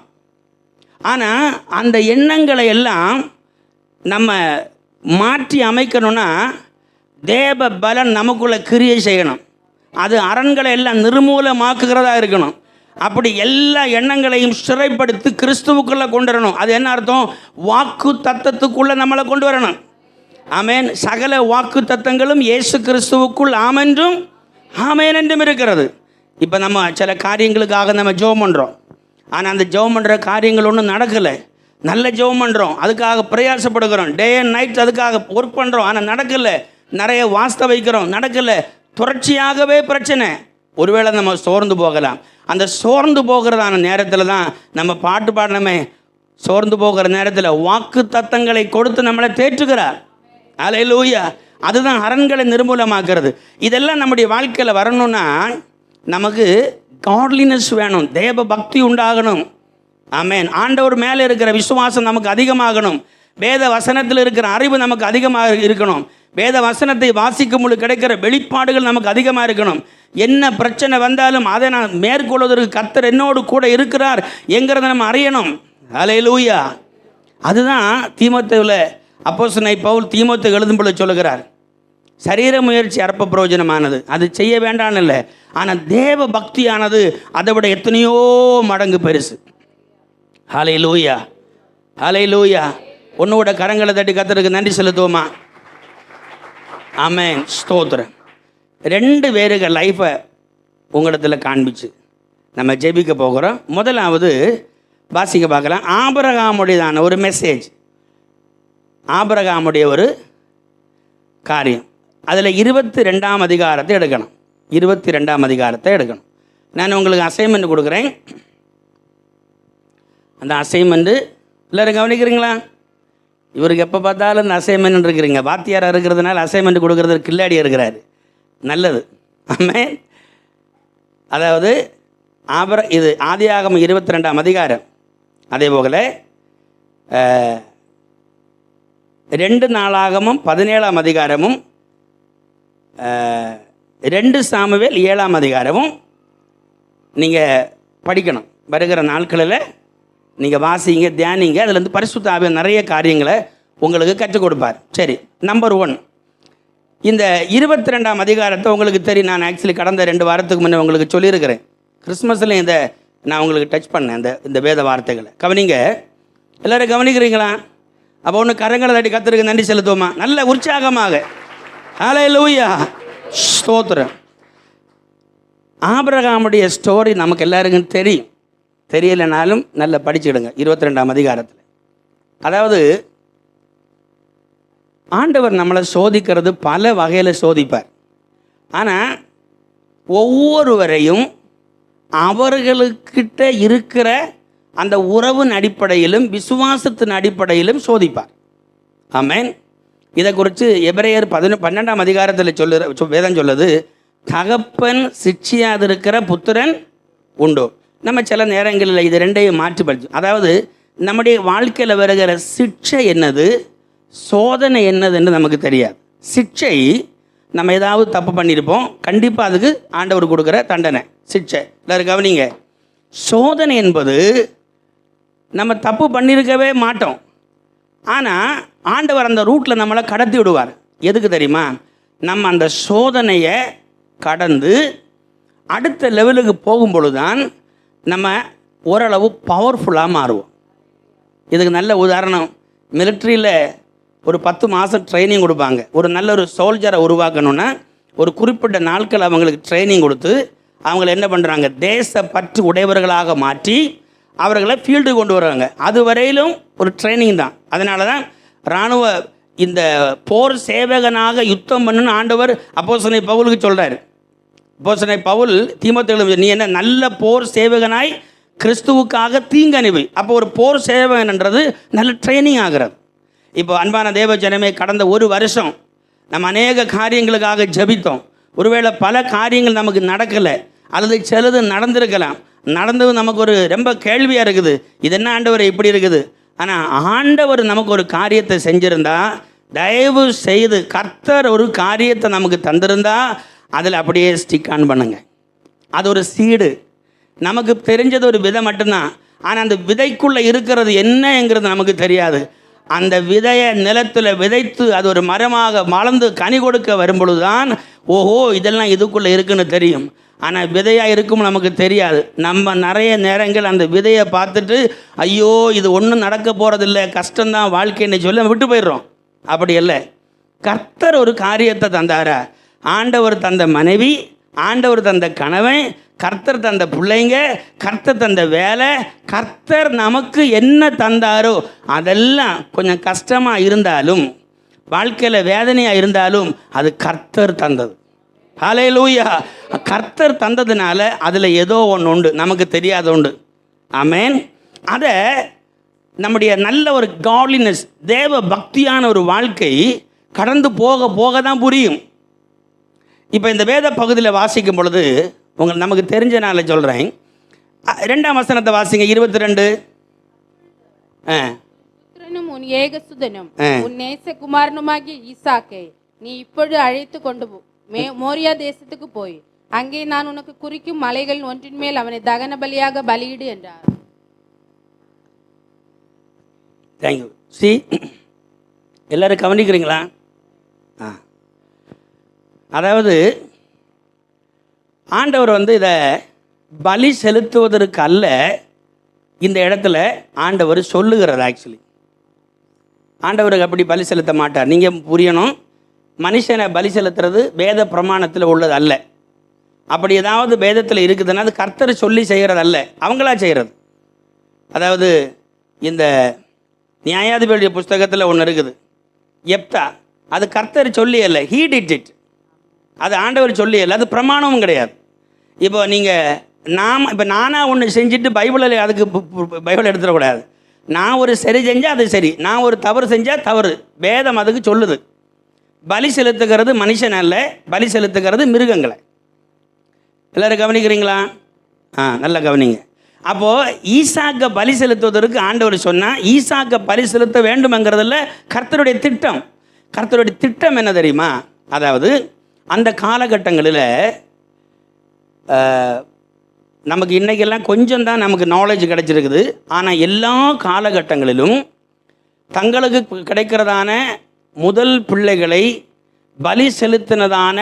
ஆனால் அந்த எண்ணங்களை எல்லாம் நம்ம மாற்றி அமைக்கணும்னா தேவ பலன் நமக்குள்ள கிரியை செய்யணும். அது அரண்களை எல்லாம் நிர்மூலமாக்குகிறதா இருக்கணும். அப்படி எல்லா எண்ணங்களையும் சிறைப்படுத்தி கிறிஸ்துவுக்குள்ளே கொண்டு வரணும். அது என்ன அர்த்தம்? வாக்கு தத்தத்துக்குள்ளே நம்மளை கொண்டு வரணும். ஆமென். சகல வாக்கு தத்தங்களும் இயேசு கிறிஸ்துவுக்குள் ஆமென்றும் ஆமென் என்றும் இருக்கிறது. இப்போ நம்ம சில காரியங்களுக்காக நம்ம ஜெபம் பண்ணுறோம். ஆனால் அந்த ஜெபம் பண்ணுற காரியங்கள் ஒன்றும் நடக்கலை. நல்ல ஜெபம் பண்ணுறோம், அதுக்காக பிரயாசப்படுகிறோம், டே அண்ட் நைட் அதுக்காக ஒர்க் பண்ணுறோம், ஆனால் நடக்கலை. நிறைய வாஸ்த வைக்கிறோம், நடக்கலை. தொடர்ச்சியாகவே பிரச்சனை. ஒருவேளை நம்ம சோர்ந்து போகலாம். அந்த சோர்ந்து போகிறதான நேரத்தில் தான் நம்ம பாட்டு பாடணுமே, சோர்ந்து போகிற நேரத்தில் வாக்கு தத்தங்களை கொடுத்து நம்மளை தேற்றுகிறார். அல்லேலூயா. அதுதான் அரண்களை நிர்மூலமாக்குறது. இதெல்லாம் நம்முடைய வாழ்க்கையில் வரணும்னா நமக்கு காட்லினஸ் வேணும், தேவ பக்தி உண்டாகணும். ஆமென். ஆண்டவர் மேலே இருக்கிற விசுவாசம் நமக்கு அதிகமாகணும். வேத வசனத்தில் இருக்கிற அறிவு நமக்கு அதிகமாக இருக்கணும். வேத வசனத்தை வாசிக்கும் பொழுது கிடைக்கிற வெளிப்பாடுகள் நமக்கு அதிகமாக இருக்கணும். என்ன பிரச்சனை வந்தாலும் அதை நான் மேற்கொள்வதற்கு கர்த்தர் என்னோடு கூட இருக்கிறார் என்கிறத நம்ம அறியணும். அல்லேலூயா. அதுதான் தீமோத்தேயுவில் அப்போஸ்தலனாகிய பவுல் தீமோத்தேயுக்கு எழுதும் பொழுது சொல்லுகிறார், சரீர முயற்சி அற்ப பிரயோஜனமானது, அது செய்ய வேண்டான்னு இல்லை, ஆனால் தேவ பக்தியானது அதை விட எத்தனையோ மடங்கு பெருசு. அல்லேலூயா, அல்லேலூயா. உன்னோட கரங்களை தட்டி கர்த்தருக்கு நன்றி செலுத்துவோமா? ஆமென், ஸ்தோத்திரம். 2 பேருக்கு லைஃப்பை உங்களிடத்தில் காண்பிச்சு நம்ம ஜெபிக்க போகிறோம். முதலாவது வாசிக்க பார்க்கலாம். ஆபிரகாமுடையதான ஒரு மெசேஜ், ஆபிரகாமுடைய ஒரு காரியம். அதில் 22ஆம் அதிகாரத்தை எடுக்கணும். 22ஆம் அதிகாரத்தை எடுக்கணும். நான் உங்களுக்கு அசைன்மெண்ட் கொடுக்குறேன். அந்த அசைன்மெண்ட்டு எல்லோரும் கவனிக்கிறீங்களா? இவருக்கு எப்போ பார்த்தாலும் இந்த அசைன்மெண்ட் இருக்கிறீங்க. வாத்தியாராக இருக்கிறதுனால அசைன்மெண்ட் கொடுக்குறது கில்லாடி இருக்கிறாரு. நல்லது. ஆமென். அதாவது இது ஆதியாகமம் 22ஆம் அதிகாரம். அதே போல் 2 நாளாகமும் 17ஆம் அதிகாரமும் 2 சாமுவேல் 7ஆம் அதிகாரமும் நீங்கள் படிக்கணும். வருகிற நாட்களில் நீங்கள் வாசிங்க, தியானிங்க. அதுலேருந்து பரிசுத்த ஆவியானவர் நிறைய காரியங்களை உங்களுக்கு கற்றுக் கொடுப்பார். சரி, நம்பர் 1, இந்த 22ஆம் அதிகாரத்தை உங்களுக்கு தெரியும். நான் ஆக்சுவலி கடந்த 2 வாரத்துக்கு முன்னே உங்களுக்கு சொல்லியிருக்கிறேன். கிறிஸ்மஸில் நான் உங்களுக்கு டச் பண்ணேன் இந்த வேத வார்த்தைகளை. கவனிங்க, எல்லோரும் கவனிக்கிறீங்களா? அப்போ ஒன்று கரங்களை தட்டி கர்த்தருக்கு நன்றி செலுத்துவோமா? நல்ல உற்சாகமாக. அல்லேலூயா, ஸ்தோத்திரம். ஆபிரகாமுடைய ஸ்டோரி நமக்கு எல்லாருக்கும் தெரியும். தெரியலைனாலும் நல்லா படிச்சுடுங்க. 22ஆம் அதிகாரத்தில், அதாவது ஆண்டவர் நம்மளை சோதிக்கிறது பல வகையில் சோதிப்பார். ஆனால் ஒவ்வொருவரையும் அவர்களுக்கிட்ட இருக்கிற அந்த உறவின் அடிப்படையிலும் விசுவாசத்தின் அடிப்படையிலும் சோதிப்பார். ஆமென். இதை குறித்து எபிரேயர் 12ஆம் அதிகாரத்தில் வேதம் சொல்லுது, தகப்பன் சிட்சியாதிருக்கிற புத்திரன் உண்டோ. நம்ம சில நேரங்களில் இது 2ஐயும் மாற்றி படிச்சு, அதாவது நம்முடைய வாழ்க்கையில் வருகிற சிட்சை என்னது, சோதனை என்னது என்று நமக்கு தெரியாது. சிட்சை, நம்ம ஏதாவது தப்பு பண்ணியிருப்போம், கண்டிப்பாக அதுக்கு ஆண்டவர் கொடுக்குற தண்டனை சிட்சை. எல்லாரும் கவனிங்க. சோதனை என்பது நம்ம தப்பு பண்ணியிருக்கவே மாட்டோம், ஆனால் ஆண்டவர் அந்த ரூட்டில் நம்மளை கடத்தி விடுவார். எதுக்கு தெரியுமா? நம்ம அந்த சோதனையை கடந்து அடுத்த லெவலுக்கு போகும்பொழுது தான் நம்ம ஓரளவு பவர்ஃபுல்லாக மாறுவோம். இதுக்கு நல்ல உதாரணம், மிலிட்ரியில் ஒரு 10 மாதம் ட்ரைனிங் கொடுப்பாங்க. ஒரு நல்ல ஒரு சோல்ஜரை உருவாக்கணுன்னா ஒரு குறிப்பிட்ட நாட்கள் அவங்களுக்கு ட்ரைனிங் கொடுத்து அவங்கள என்ன பண்ணுறாங்க, தேசப்பற்று உடையவர்களாக மாற்றி அவர்களை ஃபீல்டு கொண்டு வர்றாங்க. அது வரையிலும் ஒரு ட்ரைனிங் தான். அதனால தான் இராணுவ இந்த போர் சேவகனாக யுத்தம் பண்ணுன்னு ஆண்டவர் அப்போஸ்தலனாகிய பவுலுக்கு சொல்கிறார். அப்போஸ்தலனாகிய பவுல் தீமோத்தேயுவிடம், நீ என்ன நல்ல போர் சேவகனாய் கிறிஸ்துவுக்காக தீங்கணிவை. அப்போ ஒரு போர் சேவகன்ன்றது நல்ல ட்ரைனிங் ஆகிறது. இப்போ அன்பான தேவ ஜனமே, கடந்த 1 வருஷம் நம்ம அநேக காரியங்களுக்காக ஜெபித்தோம். ஒருவேளை பல காரியங்கள் நமக்கு நடக்கலை, அல்லது சிலது நடந்திருக்கலாம். நடந்தது நமக்கு ஒரு ரொம்ப கேள்வியாக இருக்குது, இது என்ன ஆண்டவர் இப்படி இருக்குது. ஆனால் ஆண்டவர் நமக்கு ஒரு காரியத்தை செஞ்சுருந்தா, தயவு செய்து கர்த்தர் ஒரு காரியத்தை நமக்கு தந்திருந்தா அதில் அப்படியே ஸ்டிக் ஆன் பண்ணுங்க. அது ஒரு சீடு, நமக்கு தெரிஞ்சது ஒரு விதை மட்டும்தான். ஆனால் அந்த விதைக்குள்ளே இருக்கிறது என்னங்கிறது நமக்கு தெரியாது. அந்த விதையை நிலத்தில் விதைத்து அது ஒரு மரமாக மலர்ந்து கனி கொடுக்க வரும்பொழுது தான் ஓஹோ இதெல்லாம் இதுக்குள்ளே இருக்குன்னு தெரியும். ஆனால் விதையாக இருக்கும் நமக்கு தெரியாது. நம்ம நிறைய நேரங்கள் அந்த விதையை பார்த்துட்டு ஐயோ இது ஒன்றும் நடக்க போகிறதில்ல, கஷ்டம்தான் வாழ்க்கைன்னு சொல்லி விட்டு போயிடுறோம். அப்படி இல்லை, கர்த்தர் ஒரு காரியத்தை தந்தாரா, ஆண்டவர் தந்த மனைவி, ஆண்டவர் தந்த கணவன், கர்த்தர் தந்த பிள்ளைங்க, கர்த்தர் தந்த வேலை, கர்த்தர் நமக்கு என்ன தந்தாரோ அதெல்லாம் கொஞ்சம் கஷ்டமாக இருந்தாலும், வாழ்க்கையில் வேதனையாக இருந்தாலும் அது கர்த்தர் தந்தது. ஹல்லேலூயா. கர்த்தர் தந்ததுனால அதில் ஏதோ ஒன்று உண்டு, நமக்கு தெரியாத உண்டு. ஆமென். அதை நம்முடைய நல்ல ஒரு காட்லினஸ், தேவ பக்தியான ஒரு வாழ்க்கை கடந்து போக போக தான் புரியும். இப்போ இந்த வேத பகுதியில் வாசிக்கும் பொழுது நமக்கு தெரிஞ்சனால சொல்கிறேன். 2ஆம் வசனத்தை வாசிங்க, 22. புத்திரனும் உன் ஏகசுதனும் உன் நேசகுமாரனுமாகிய ஈசாக்கை நீ இப்பொழுது அழைத்து கொண்டு மோரியா தேசத்துக்கு போய் அங்கே நான் உனக்கு குறிக்கும் மலைகள் ஒன்றின் மேல் அவனை தகன பலியாக பலியிடு என்றார். தேங்க்யூ. சி, எல்லாரும் கவனிக்கிறீங்களா? அதாவது ஆண்டவர் இதை பலி செலுத்துவதற்கு அல்ல இந்த இடத்துல ஆண்டவர் சொல்லுகிறார். ஆக்சுவலி ஆண்டவருக்கு அப்படி பலி செலுத்த மாட்டார். நீங்கள் புரியணும், மனுஷனை பலி செலுத்துறது வேத பிரமாணத்தில் உள்ளது அல்ல. அப்படி ஏதாவது வேதத்தில் இருக்குதுன்னா அது கர்த்தர் சொல்லி செய்கிறது அல்ல, அவங்களா செய்கிறது. அதாவது இந்த நியாயாதிபதியுடைய புஸ்தகத்தில் ஒன்று இருக்குது, எப்தா. அது கர்த்தர் சொல்லி அல்ல, ஹீ டிட் இட். அது ஆண்டவர் சொல்லி அல்ல, அது பிரமாணமும் கிடையாது. இப்போ நீங்கள் இப்போ நானாக ஒன்று செஞ்சுட்டு பைபிளில் அதுக்கு பைபிள் எடுத்துடக்கூடாது. நான் ஒரு சரி செஞ்சால் அது சரி, நான் ஒரு தவறு செஞ்சால் தவறு. வேதம் அதுக்கு சொல்லுது. பலி செலுத்துகிறது மனுஷன் அல்ல, பலி செலுத்துகிறது மிருகங்களை. எல்லோரும் கவனிக்கிறீங்களா? நல்லா கவனிங்க. அப்போது ஈசாக்கை பலி செலுத்துவதற்கு ஆண்டவர் சொன்னால் ஈசாக்கை பலி செலுத்த வேண்டும்ங்கிறதில்ல கர்த்தருடைய திட்டம். கர்த்தருடைய திட்டம் என்ன தெரியுமா? அதாவது அந்த காலகட்டங்களில் நமக்கு இன்றைக்கெல்லாம் கொஞ்சம் தான் நமக்கு நாலேஜ் கிடைச்சிருக்குது. ஆனால் எல்லா காலகட்டங்களிலும் தங்களுக்கு கிடைக்கிறதான முதல் பிள்ளைகளை பலி செலுத்தினதான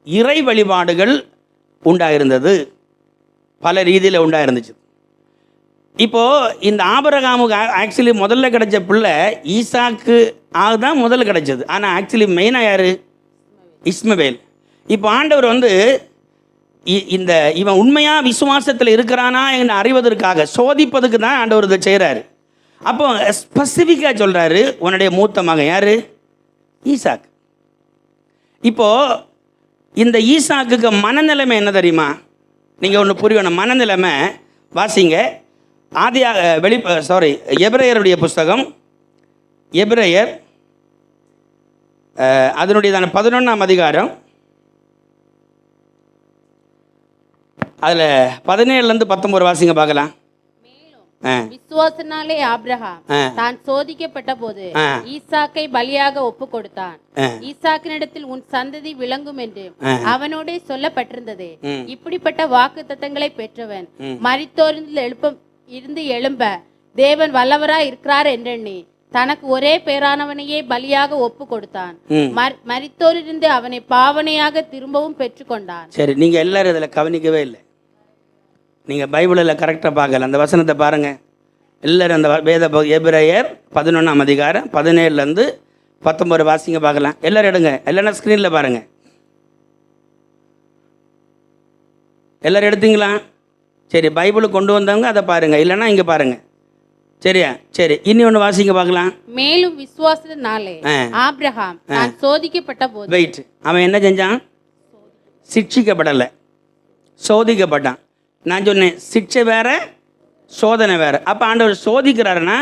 இறை வழிபாடுகள் உண்டாயிருந்தது, பல ரீதியில் உண்டாயிருந்துச்சு. இப்போது இந்த ஆபிரகாமுக்கு ஆக்சுவலி முதல்ல கிடைச்ச பிள்ளை ஈசாக்கு தான் முதல்ல கிடைச்சது. ஆனால் ஆக்சுவலி மெயினாக யார்? இஸ்மவேல். இப்போ ஆண்டவர் இவன் உண்மையாக விசுவாசத்தில் இருக்கிறானா என்று அறிவதற்காக சோதிப்பதுக்கு தான் ஆண்டவர் இதை செய்கிறாரு. அப்போ ஸ்பெசிஃபிக்காக சொல்கிறாரு, உன்னுடைய மூத்த மகன் யார்? ஈசாக். இப்போது இந்த ஈசாக்குக்கு மனநிலைமை என்ன தெரியுமா? நீங்கள் ஒன்று புரியணும். மனநிலைமை வாசிங்க. எபிரேயருடைய புஸ்தகம், எபிரேயர் அதனுடையதான 11ஆம் அதிகாரம், அதில் 17லேருந்து 19 வாசிங்க பார்க்கலாம். விசுவாசனாலே ஆபிரகாம் தான் சோதிக்கப்பட்ட போது ஈசாக்கை பலியாக ஒப்பு கொடுத்தான். ஈசாக்கினிடத்தில் உன் சந்ததி விளங்கும் என்று அவனோட சொல்லப்பட்டிருந்தது. இப்படிப்பட்ட வாக்கு தத்தங்களை பெற்றவன் மரித்தோரிலிருந்து எழும்ப தேவன் வல்லவராய் இருக்கிறார் என்றெண்ணி தனக்கு ஒரே பேரானவனையே பலியாக ஒப்பு கொடுத்தான். மரித்தோரிலிருந்து அவனை பாவனையாக திரும்பவும் பெற்றுக்கொண்டான். சரி, நீங்க எல்லாரும் இதில் கவனிக்கவே இல்லை. நீங்கள் பைபிளில் கரெக்டாக பார்க்கல. அந்த வசனத்தை பாருங்கள் எல்லோரும். அந்த வேத எபிரேயர் 11ஆம் அதிகாரம் 17லேருந்து 19 வாசிங்க பார்க்கலாம். எல்லோரும் எடுங்க, இல்லைன்னா ஸ்க்ரீனில் பாருங்கள். எல்லோரும் எடுத்தீங்களா? சரி, பைபிள் கொண்டு வந்தவங்க அதை பாருங்கள், இல்லைன்னா இங்கே பாருங்கள். சரியா? சரி, இனி ஒன்று வாசிங்க பார்க்கலாம். மேலும் விசுவாசத்தினாலே ஆபிரகாம் தான் சோதிக்கப்பட்ட போது வெயிட், அவன் என்ன செஞ்சான்? சிட்சிக்கப்படலை, சோதிக்கப்பட்டான். நான் சொன்னேன் சிக்ஷை வேற, சோதனை வேற. அப்போ ஆண்டவர் சோதிக்கிறாருன்னா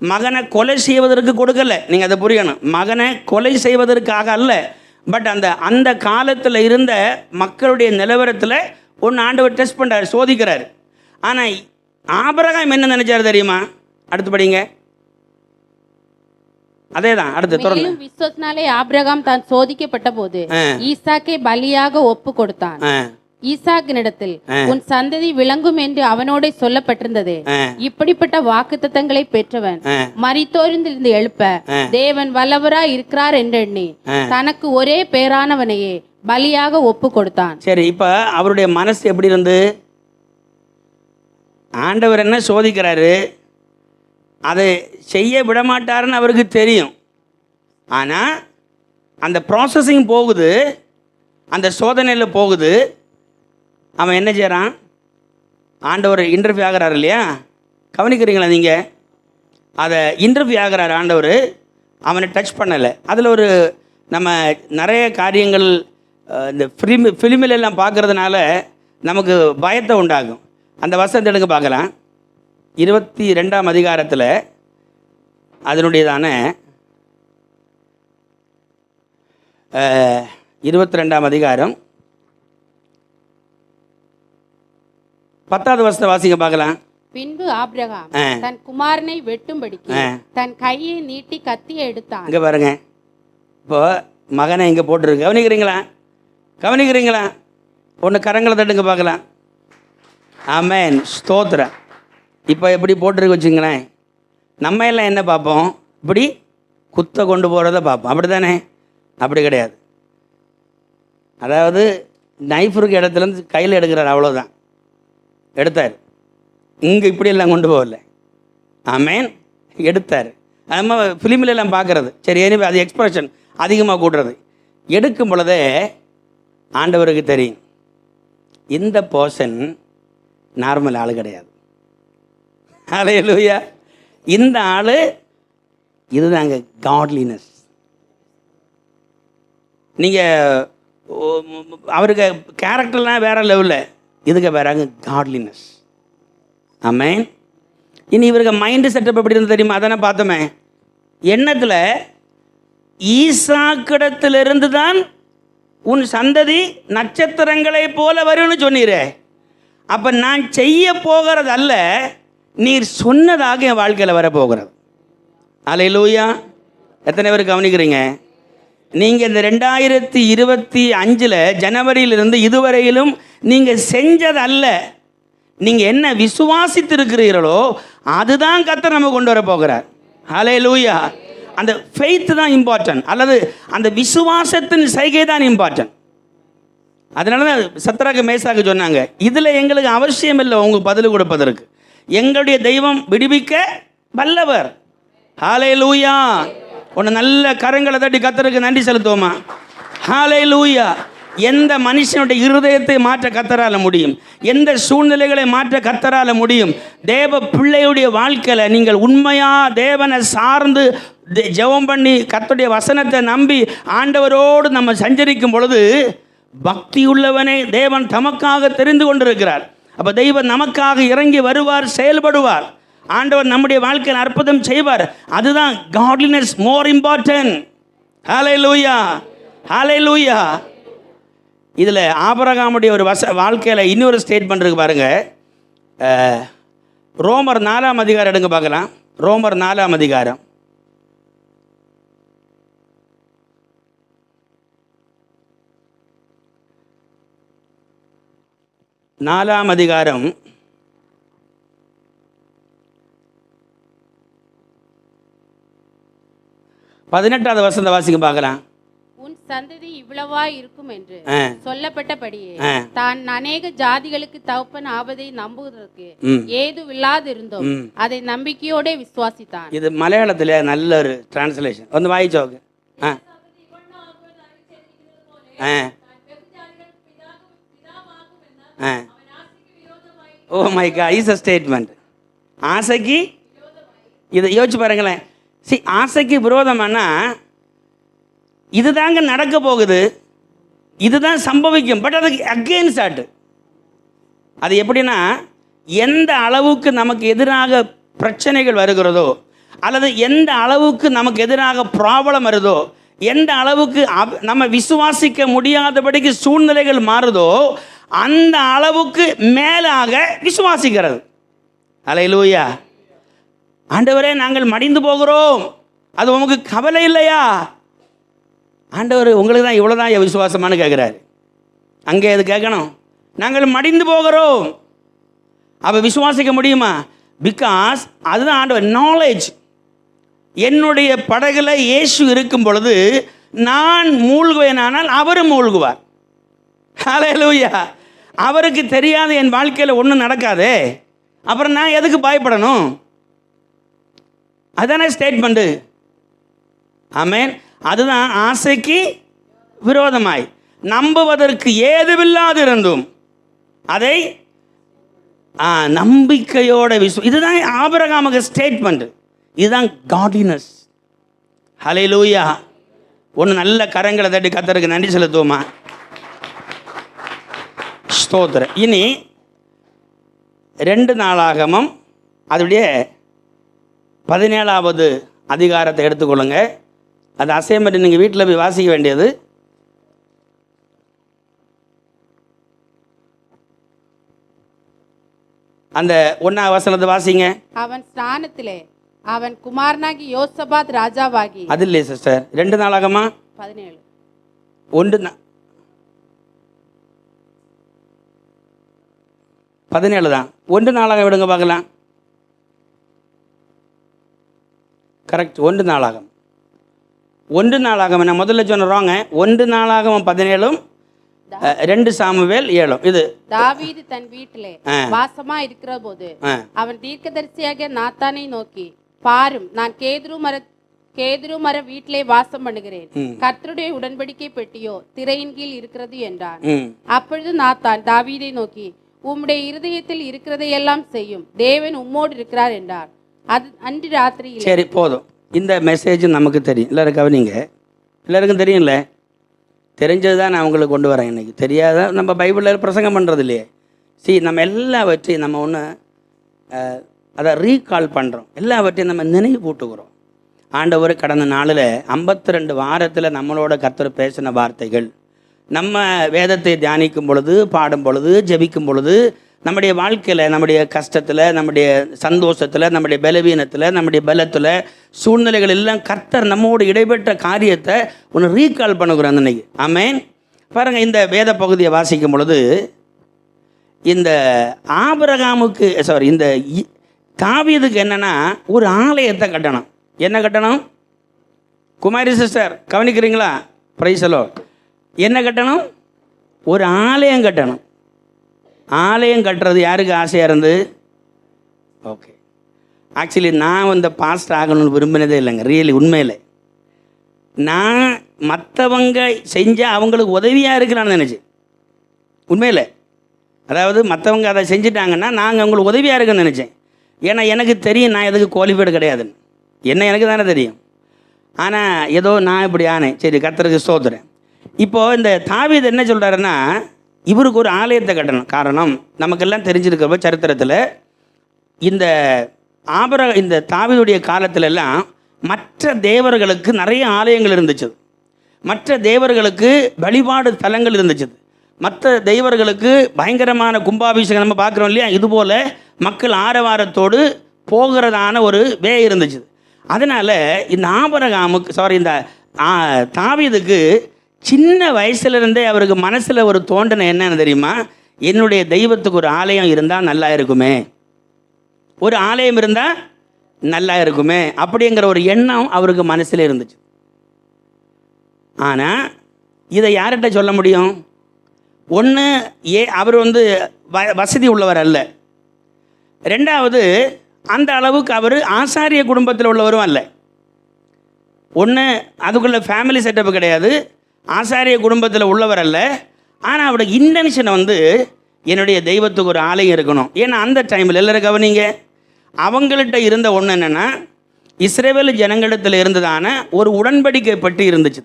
மகனை கொலை செய்வதற்கு கொடுக்கல. நீங்கள் அதை புரியணும். மகனை கொலை செய்வதற்காக அல்ல, பட் அந்த காலத்தில் இருந்த மக்களுடைய நிலவரத்தில் ஒன்று ஆண்டவர் டெஸ்ட் பண்ணுறாரு, சோதிக்கிறார். ஆனால் ஆபிரகாம் என்ன நினைச்சார் தெரியுமா? அடுத்து படிங்க. அதேதான், அடுத்து தொடர்ந்து. விசுவாசனாலே ஆபிரகாம் தான் சோதிக்கப்பட்ட போது ஈசாக்கை பலியாக ஒப்பு கொடுத்தான். ஈசாக்கினிடத்தில் உன் சந்ததி விளங்கும் என்று அவனோட சொல்லப்பட்டிருந்தது. இப்படிப்பட்ட வாக்குத்தத்தங்களை பெற்றவன் மரித்தோரிலிருந்து எழுப்ப தேவன் வல்லவராய் இருக்கிறார் என்றெண்ணி தனக்கு ஒரே பேரானவனையே பலியாக ஒப்பு கொடுத்தான். சரி, இப்ப அவருடைய மனசு எப்படி இருந்து? ஆண்டவர் என்ன சோதிக்கிறாரு, அதை செய்ய விடமாட்டாருன்னு அவருக்கு தெரியும். ஆனால் அந்த ப்ராசஸிங் போகுது, அந்த சோதனையில் போகுது. அவன் என்ன செய்கிறான்? ஆண்டவர் இன்டர்வியூ ஆகிறார் இல்லையா? கவனிக்கிறீங்களா நீங்கள்? அதை இன்டர்வியூ ஆகிறார் ஆண்டவர். அவனை டச் பண்ணலை. அதில் ஒரு நம்ம நிறைய காரியங்கள் இந்த ஃபிலிமிலெல்லாம் பார்க்குறதுனால நமக்கு பயத்தை உண்டாகும். அந்த வசனத்தை எடுக்க பார்க்கலாம். 22ஆம் அதிகாரத்தில் அதனுடையதான 22ஆம் அதிகாரம் 10வது வசனத்தை வாசிங்க பார்க்கலாம். பின்பு ஆபிரகாம் தன் குமாரனை வெட்டும்படிக்கு தன் கையை நீட்டி கத்தியை எடுத்தான். இங்கே பாருங்க, இப்போ மகனை இங்கே போட்டுருக்கு. கவனிக்கிறீங்களா? ஒன்று கரங்களை தட்டுங்க பார்க்கலாம். ஆமென், ஸ்தோத்திரம். இப்போ எப்படி போட்டிருக்கு வச்சுங்களேன், நம்ம எல்லாம் என்ன பார்ப்போம்? இப்படி குத்த கொண்டு போகிறத பார்ப்போம். அப்படி தானே? அப்படி கிடையாது. அதாவது நைஃப் இருக்க இடத்துலேருந்து கையில் எடுக்கிறார், அவ்வளோதான். எடுத்தார். இங்கே இப்படியெல்லாம் கொண்டு போகல. ஆமென், எடுத்தார். நம்ம ஃபிலிமில் எல்லாம் பார்க்குறது. சரி, எனவே அது எக்ஸ்பிரஷன் அதிகமாக கூடுறது. எடுக்கும் பொழுதே ஆண்டவருக்கு தெரியும், இந்த பர்சன் நார்மல் ஆள் கிடையாது. ஹல்லேலூயா. இந்த ஆள் இதுதாங்க காட்லினஸ். நீங்கள் அவருக்கு கேரக்டர்லாம் வேறு லெவலில், இதுக்கு வேறாங்க காட்லினஸ். ஆமென். இனி இவருக்கு மைண்டு செட்டப் எப்படி இருந்து தெரியுமா? அதானே பார்த்தோமே. எண்ணத்தில் ஈசாக்கிடத்திலிருந்து தான் உன் சந்ததி நட்சத்திரங்களை போல வரும்னு சொன்னீரே. அப்போ நான் செய்ய போகிறது அல்ல, நீர் சொன்னதாக என் வாழ்க்கையில் வரப்போகிறது. அல்லேலூயா. எத்தனை பேர் கவனிக்கிறீங்க? நீங்கள் இந்த 2025 ஜனவரியிலிருந்து இதுவரையிலும் நீங்கள் செஞ்சதல்ல, நீங்கள் என்ன விசுவாசித்திருக்கிறீர்களோ அதுதான் கர்த்தர் நம்ம கொண்டு வர போகிறார். அல்லேலூயா. அந்த ஃபெய்த் தான் இம்பார்ட்டன்ட், அல்லது அந்த விசுவாசத்தின் செய்கை தான் இம்பார்ட்டன்ட். அதனால தான் சத்ராக்கு மேசாக்கு சொன்னாங்க, இதில் எங்களுக்கு அவசியம் இல்லை உங்களுக்கு பதில் கொடுப்பதற்கு, எங்களுடைய தெய்வம் விடுவிக்க வல்லவர். ஹல்லேலூயா. ஒன்று நல்ல கரங்களை தட்டி கர்த்தருக்கு நன்றி செலுத்துவோமா? ஹல்லேலூயா. எந்த மனுஷனுடைய இருதயத்தை மாற்ற கர்த்தரால முடியும், எந்த சூழ்நிலைகளை மாற்ற கர்த்தரால முடியும். தேவ பிள்ளையுடைய வாழ்க்கையில் நீங்கள் உண்மையாக தேவனை சார்ந்து ஜெபம் பண்ணி கர்த்தருடைய வசனத்தை நம்பி ஆண்டவரோடு நம்ம சஞ்சரிக்கும் பொழுது பக்தியுள்ளவனை தேவன் தமக்காக தெரிந்து கொண்டிருக்கிறார். அப்போ தெய்வம் நமக்காக இறங்கி வருவார், செயல்படுவார். ஆண்டவர் நம்முடைய வாழ்க்கையில் அற்புதம் செய்வார். அதுதான் காட்லினஸ் மோர் இம்பார்ட்டன்ட். ஹல்லேலூயா, ஹல்லேலூயா. இதில் ஆபிரகாமுடைய ஒரு வாழ்க்கையில் இன்னொரு ஸ்டேட்மெண்ட் இருக்கு பாருங்க. ரோமர் 4ஆம் அதிகாரம் எடுங்க பார்க்கலாம். ரோமர் 4ஆம் அதிகாரம் 4ஆம் அதிகாரம் 18வது வசனத்தை வாசிக்க பார்க்கலாம். உன் சந்ததி இவ்வளவாய் இருக்கும் என்று சொல்லப்பட்டபடியே தான் அநேக ஜாதிகளுக்கு தகப்பன் ஆவதை நம்புவதற்கு ஏதுவில்லாதிருந்தோம், அதை நம்பிக்கையோட விசுவாசித்தான். இது மலையாளத்தில் நல்ல ஒரு டிரான்ஸ்லேஷன். வந்து வாய்ச்சோக்கு. Oh my God, is a statement. ஆசைக்கு இதை யோசிச்சு பாருங்களேன். ஆசைக்கு விரோதமானா இதுதாங்க நடக்க போகுது, இதுதான் சம்பவிக்கும். பட் அதுக்கு அகெயின்ஸ்ட் ஆட்டு. அது எப்படின்னா, எந்த அளவுக்கு நமக்கு எதிராக பிரச்சனைகள் வருகிறதோ, அல்லது எந்த அளவுக்கு நமக்கு எதிராக ப்ராப்ளம் வருதோ, எந்த அளவுக்கு நம்ம விசுவாசிக்க முடியாதபடிக்கு சூழ்நிலைகள் மாறுதோ, அந்த அளவுக்கு மேலாக விசுவாசிக்கிறது. அல்லேலூயா. ஆண்டவரே, நாங்கள் மடிந்து போகிறோம், அது உமக்கு கவலை இல்லையா? ஆண்டவர் உங்களுக்கு தான் இவ்வளோதான் விசுவாசமானு கேட்குறாரு. அங்கே எது கேட்கணும்? நாங்கள் மடிந்து போகிறோம், அப்போ விசுவாசிக்க முடியுமா? பிகாஸ் அதுதான் ஆண்டவர் நாலேஜ். என்னுடைய படகுல இயேசு இருக்கும் பொழுது நான் மூழ்குவேனானால் அவரும் மூழ்குவார். ஹல்லேலூயா. அவருக்கு தெரியாத என் வாழ்க்கையில் ஒன்றும் நடக்காதே, அப்புறம் நான் எதுக்கு பயப்படணும்? அதுதானே ஸ்டேட்மெண்ட்டு. ஆமென். அதுதான் ஆசைக்கு விரோதமாய் நம்புவதற்கு ஏதுவில்லாதிருந்தும் அதை நம்பிக்கையோட இதுதான் ஆபிரகாமுக்கு ஸ்டேட்மெண்ட். இதுதான் காட்லினஸ். ஹல்லேலூயா. ஒன்று நல்ல கரங்களை தட்டி கர்த்தருக்கு நன்றி செலுத்துவோமா? ஸ்தோத்திரம். இனி 2 நாளாகமம் அதோடைய 17வது அதிகாரத்தை எடுத்துக்கொள்ளுங்க. அது அசைன்மெண்ட் நீங்கள் வீட்டில் போய் வாசிக்க வேண்டியது. அந்த 1ஆம் வசனத்தை வாசிங்க. அவன் ஸ்நானத்திலே அவன் குமாரனாகி யோசபாத் ராஜாவாகி. அது இல்லையே சிஸ்டர், 2 நாளாகமா 17 17 தான். 1 நாளாகம் விடுங்க பார்க்கலாம். கரெக்ட், 1 நாளாகம். 1 நாளாகம் நான் முதல்ல சொன்னறாங்க. 1 நாளாகம் 17, 2 சாமுவேல் 7. இது தாவீது தன் வீட்டிலே வாசமா இருக்கிற போது அவன் தீர்க்கதரிசியாகிய நாத்தானை நோக்கி, பாரும், நான் கேதுரு மர வீட்டிலே வாசம் பண்ணுகிறேன். கர்த்தருடைய உடன்படிக்கை பெட்டியோ திரையின் கீழ் இருக்கிறது என்றான். அப்பொழுது நாத்தான் தாவீதை நோக்கி, உம்முடைய இருதயத்தில் இருக்கிறதையெல்லாம் செய்யும், தேவன் உம்மோடு இருக்கிறார் என்றார். அது அன்று ராத்திரியில். சரி, போதும். இந்த மெசேஜ் நமக்கு தெரியும், எல்லாரும் கவனிங்க. எல்லாருக்கும் தெரியும்ல, தெரிஞ்சது தான் நான் உங்களுக்கு கொண்டு வரேன். இன்னைக்கு தெரியாத நம்ம பைபிளில் பிரசங்கம் பண்ணுறது இல்லையே. நம்ம எல்லாவற்றையும் நம்ம ஒன்று அதை ரீகால் பண்ணுறோம், எல்லாவற்றையும் நம்ம நினைவு கூட்டுக்கிறோம். ஆண்டவர் கடந்த நாளில் 52 வாரத்தில் நம்மளோட கர்த்தர் பேசின வார்த்தைகள், நம்ம வேதத்தை தியானிக்கும் பொழுது, பாடும் பொழுது, ஜெபிக்கும் பொழுது, நம்முடைய வாழ்க்கையில், நம்முடைய கஷ்டத்தில், நம்முடைய சந்தோஷத்தில், நம்முடைய பலவீனத்தில், நம்முடைய பலத்தில், சூழ்நிலைகள் எல்லாம் கர்த்தர் நம்மோடு இடைப்பெற்ற காரியத்தை ஒன்று ரீகால் பண்ணுகிறோம் இன்னைக்கு. ஆமென். பாருங்கள், இந்த வேத பகுதியை வாசிக்கும் பொழுது இந்த ஆபிரகாமுக்கு இந்த தாவீதுக்கு என்னென்னா ஒரு ஆலயத்தை கட்டணும். என்ன கட்டணும்? குமாரி சிஸ்டர் கவனிக்கிறீங்களா? பிரைஸலோ. என்ன கட்டணும்? ஒரு ஆலயம் கட்டணும். ஆலயம் கட்டுறது யாருக்கு ஆசையாக இருந்து? ஓகே, ஆக்சுவலி நான் இந்த பாஸ்டர் ஆகணும்னு விரும்பினதே இல்லைங்க. ரியலி உண்மையில் நான் மற்றவங்க செஞ்சால் அவங்களுக்கு உதவியாக இருக்கலான்னு நினச்சேன். உண்மையில், அதாவது மற்றவங்க அதை செஞ்சுட்டாங்கன்னா நாங்கள் அவங்களுக்கு உதவியாக இருக்குன்னு நினச்சேன். ஏன்னா எனக்கு தெரியும் நான் எதுக்கு குவாலிஃபைடு கிடையாதுன்னு. என்ன எனக்கு தானே தெரியும். ஆனால் ஏதோ நான் இப்படி ஆனேன். சரி, கர்த்தருக்கு ஸ்தோத்திரம். இப்போது இந்த தாவீது என்ன சொல்கிறாருன்னா, இவருக்கு ஒரு ஆலயத்தை கட்டணும். காரணம் நமக்கெல்லாம் தெரிஞ்சிருக்கிறப்ப சரித்திரத்தில் இந்த தாவீதுடைய காலத்திலெல்லாம் மற்ற தேவர்களுக்கு நிறைய ஆலயங்கள் இருந்துச்சு. மற்ற தேவர்களுக்கு வழிபாடு தலங்கள் இருந்துச்சு. மற்ற தெய்வர்களுக்கு பயங்கரமான கும்பாபிஷேகம் நம்ம பார்க்குறோம் இல்லையா? இதுபோல் மக்கள் ஆரவாரத்தோடு போகிறதான ஒரு வே இருந்துச்சு. அதனால் இந்த இந்த தாவீதுக்கு சின்ன வயசுலேருந்தே அவருக்கு மனசில் ஒரு தோண்டனை என்னன்னு தெரியுமா? என்னுடைய தெய்வத்துக்கு ஒரு ஆலயம் இருந்தால் நல்லா இருக்குமே, ஒரு ஆலயம் இருந்தால் நல்லா இருக்குமே அப்படிங்கிற ஒரு எண்ணம் அவருக்கு மனசில் இருந்துச்சு. ஆனால் இதை யார்கிட்ட சொல்ல முடியும்? ஒன்று, அவர் வசதி உள்ளவர் அல்ல. ரெண்டாவது, அந்த அளவுக்கு அவர் ஆசாரிய குடும்பத்தில் உள்ளவரும் அல்ல. ஒன்று, அதுக்குள்ள ஃபேமிலி செட்டப்பு கிடையாது, ஆசாரிய குடும்பத்தில் உள்ளவர் அல்ல. ஆனால் அவருடைய இன்டென்ஷனை என்னுடைய தெய்வத்துக்கு ஒரு ஆலயம் இருக்கணும். ஏன்னா அந்த டைமில் எல்லாரும் கவனிங்க, அவங்கள்ட்ட இருந்த ஒன்று என்னென்னா, இஸ்ரவேல் ஜனங்களிடத்தில் இருந்ததான ஒரு உடன்படிக்கை பட்டி இருந்துச்சு.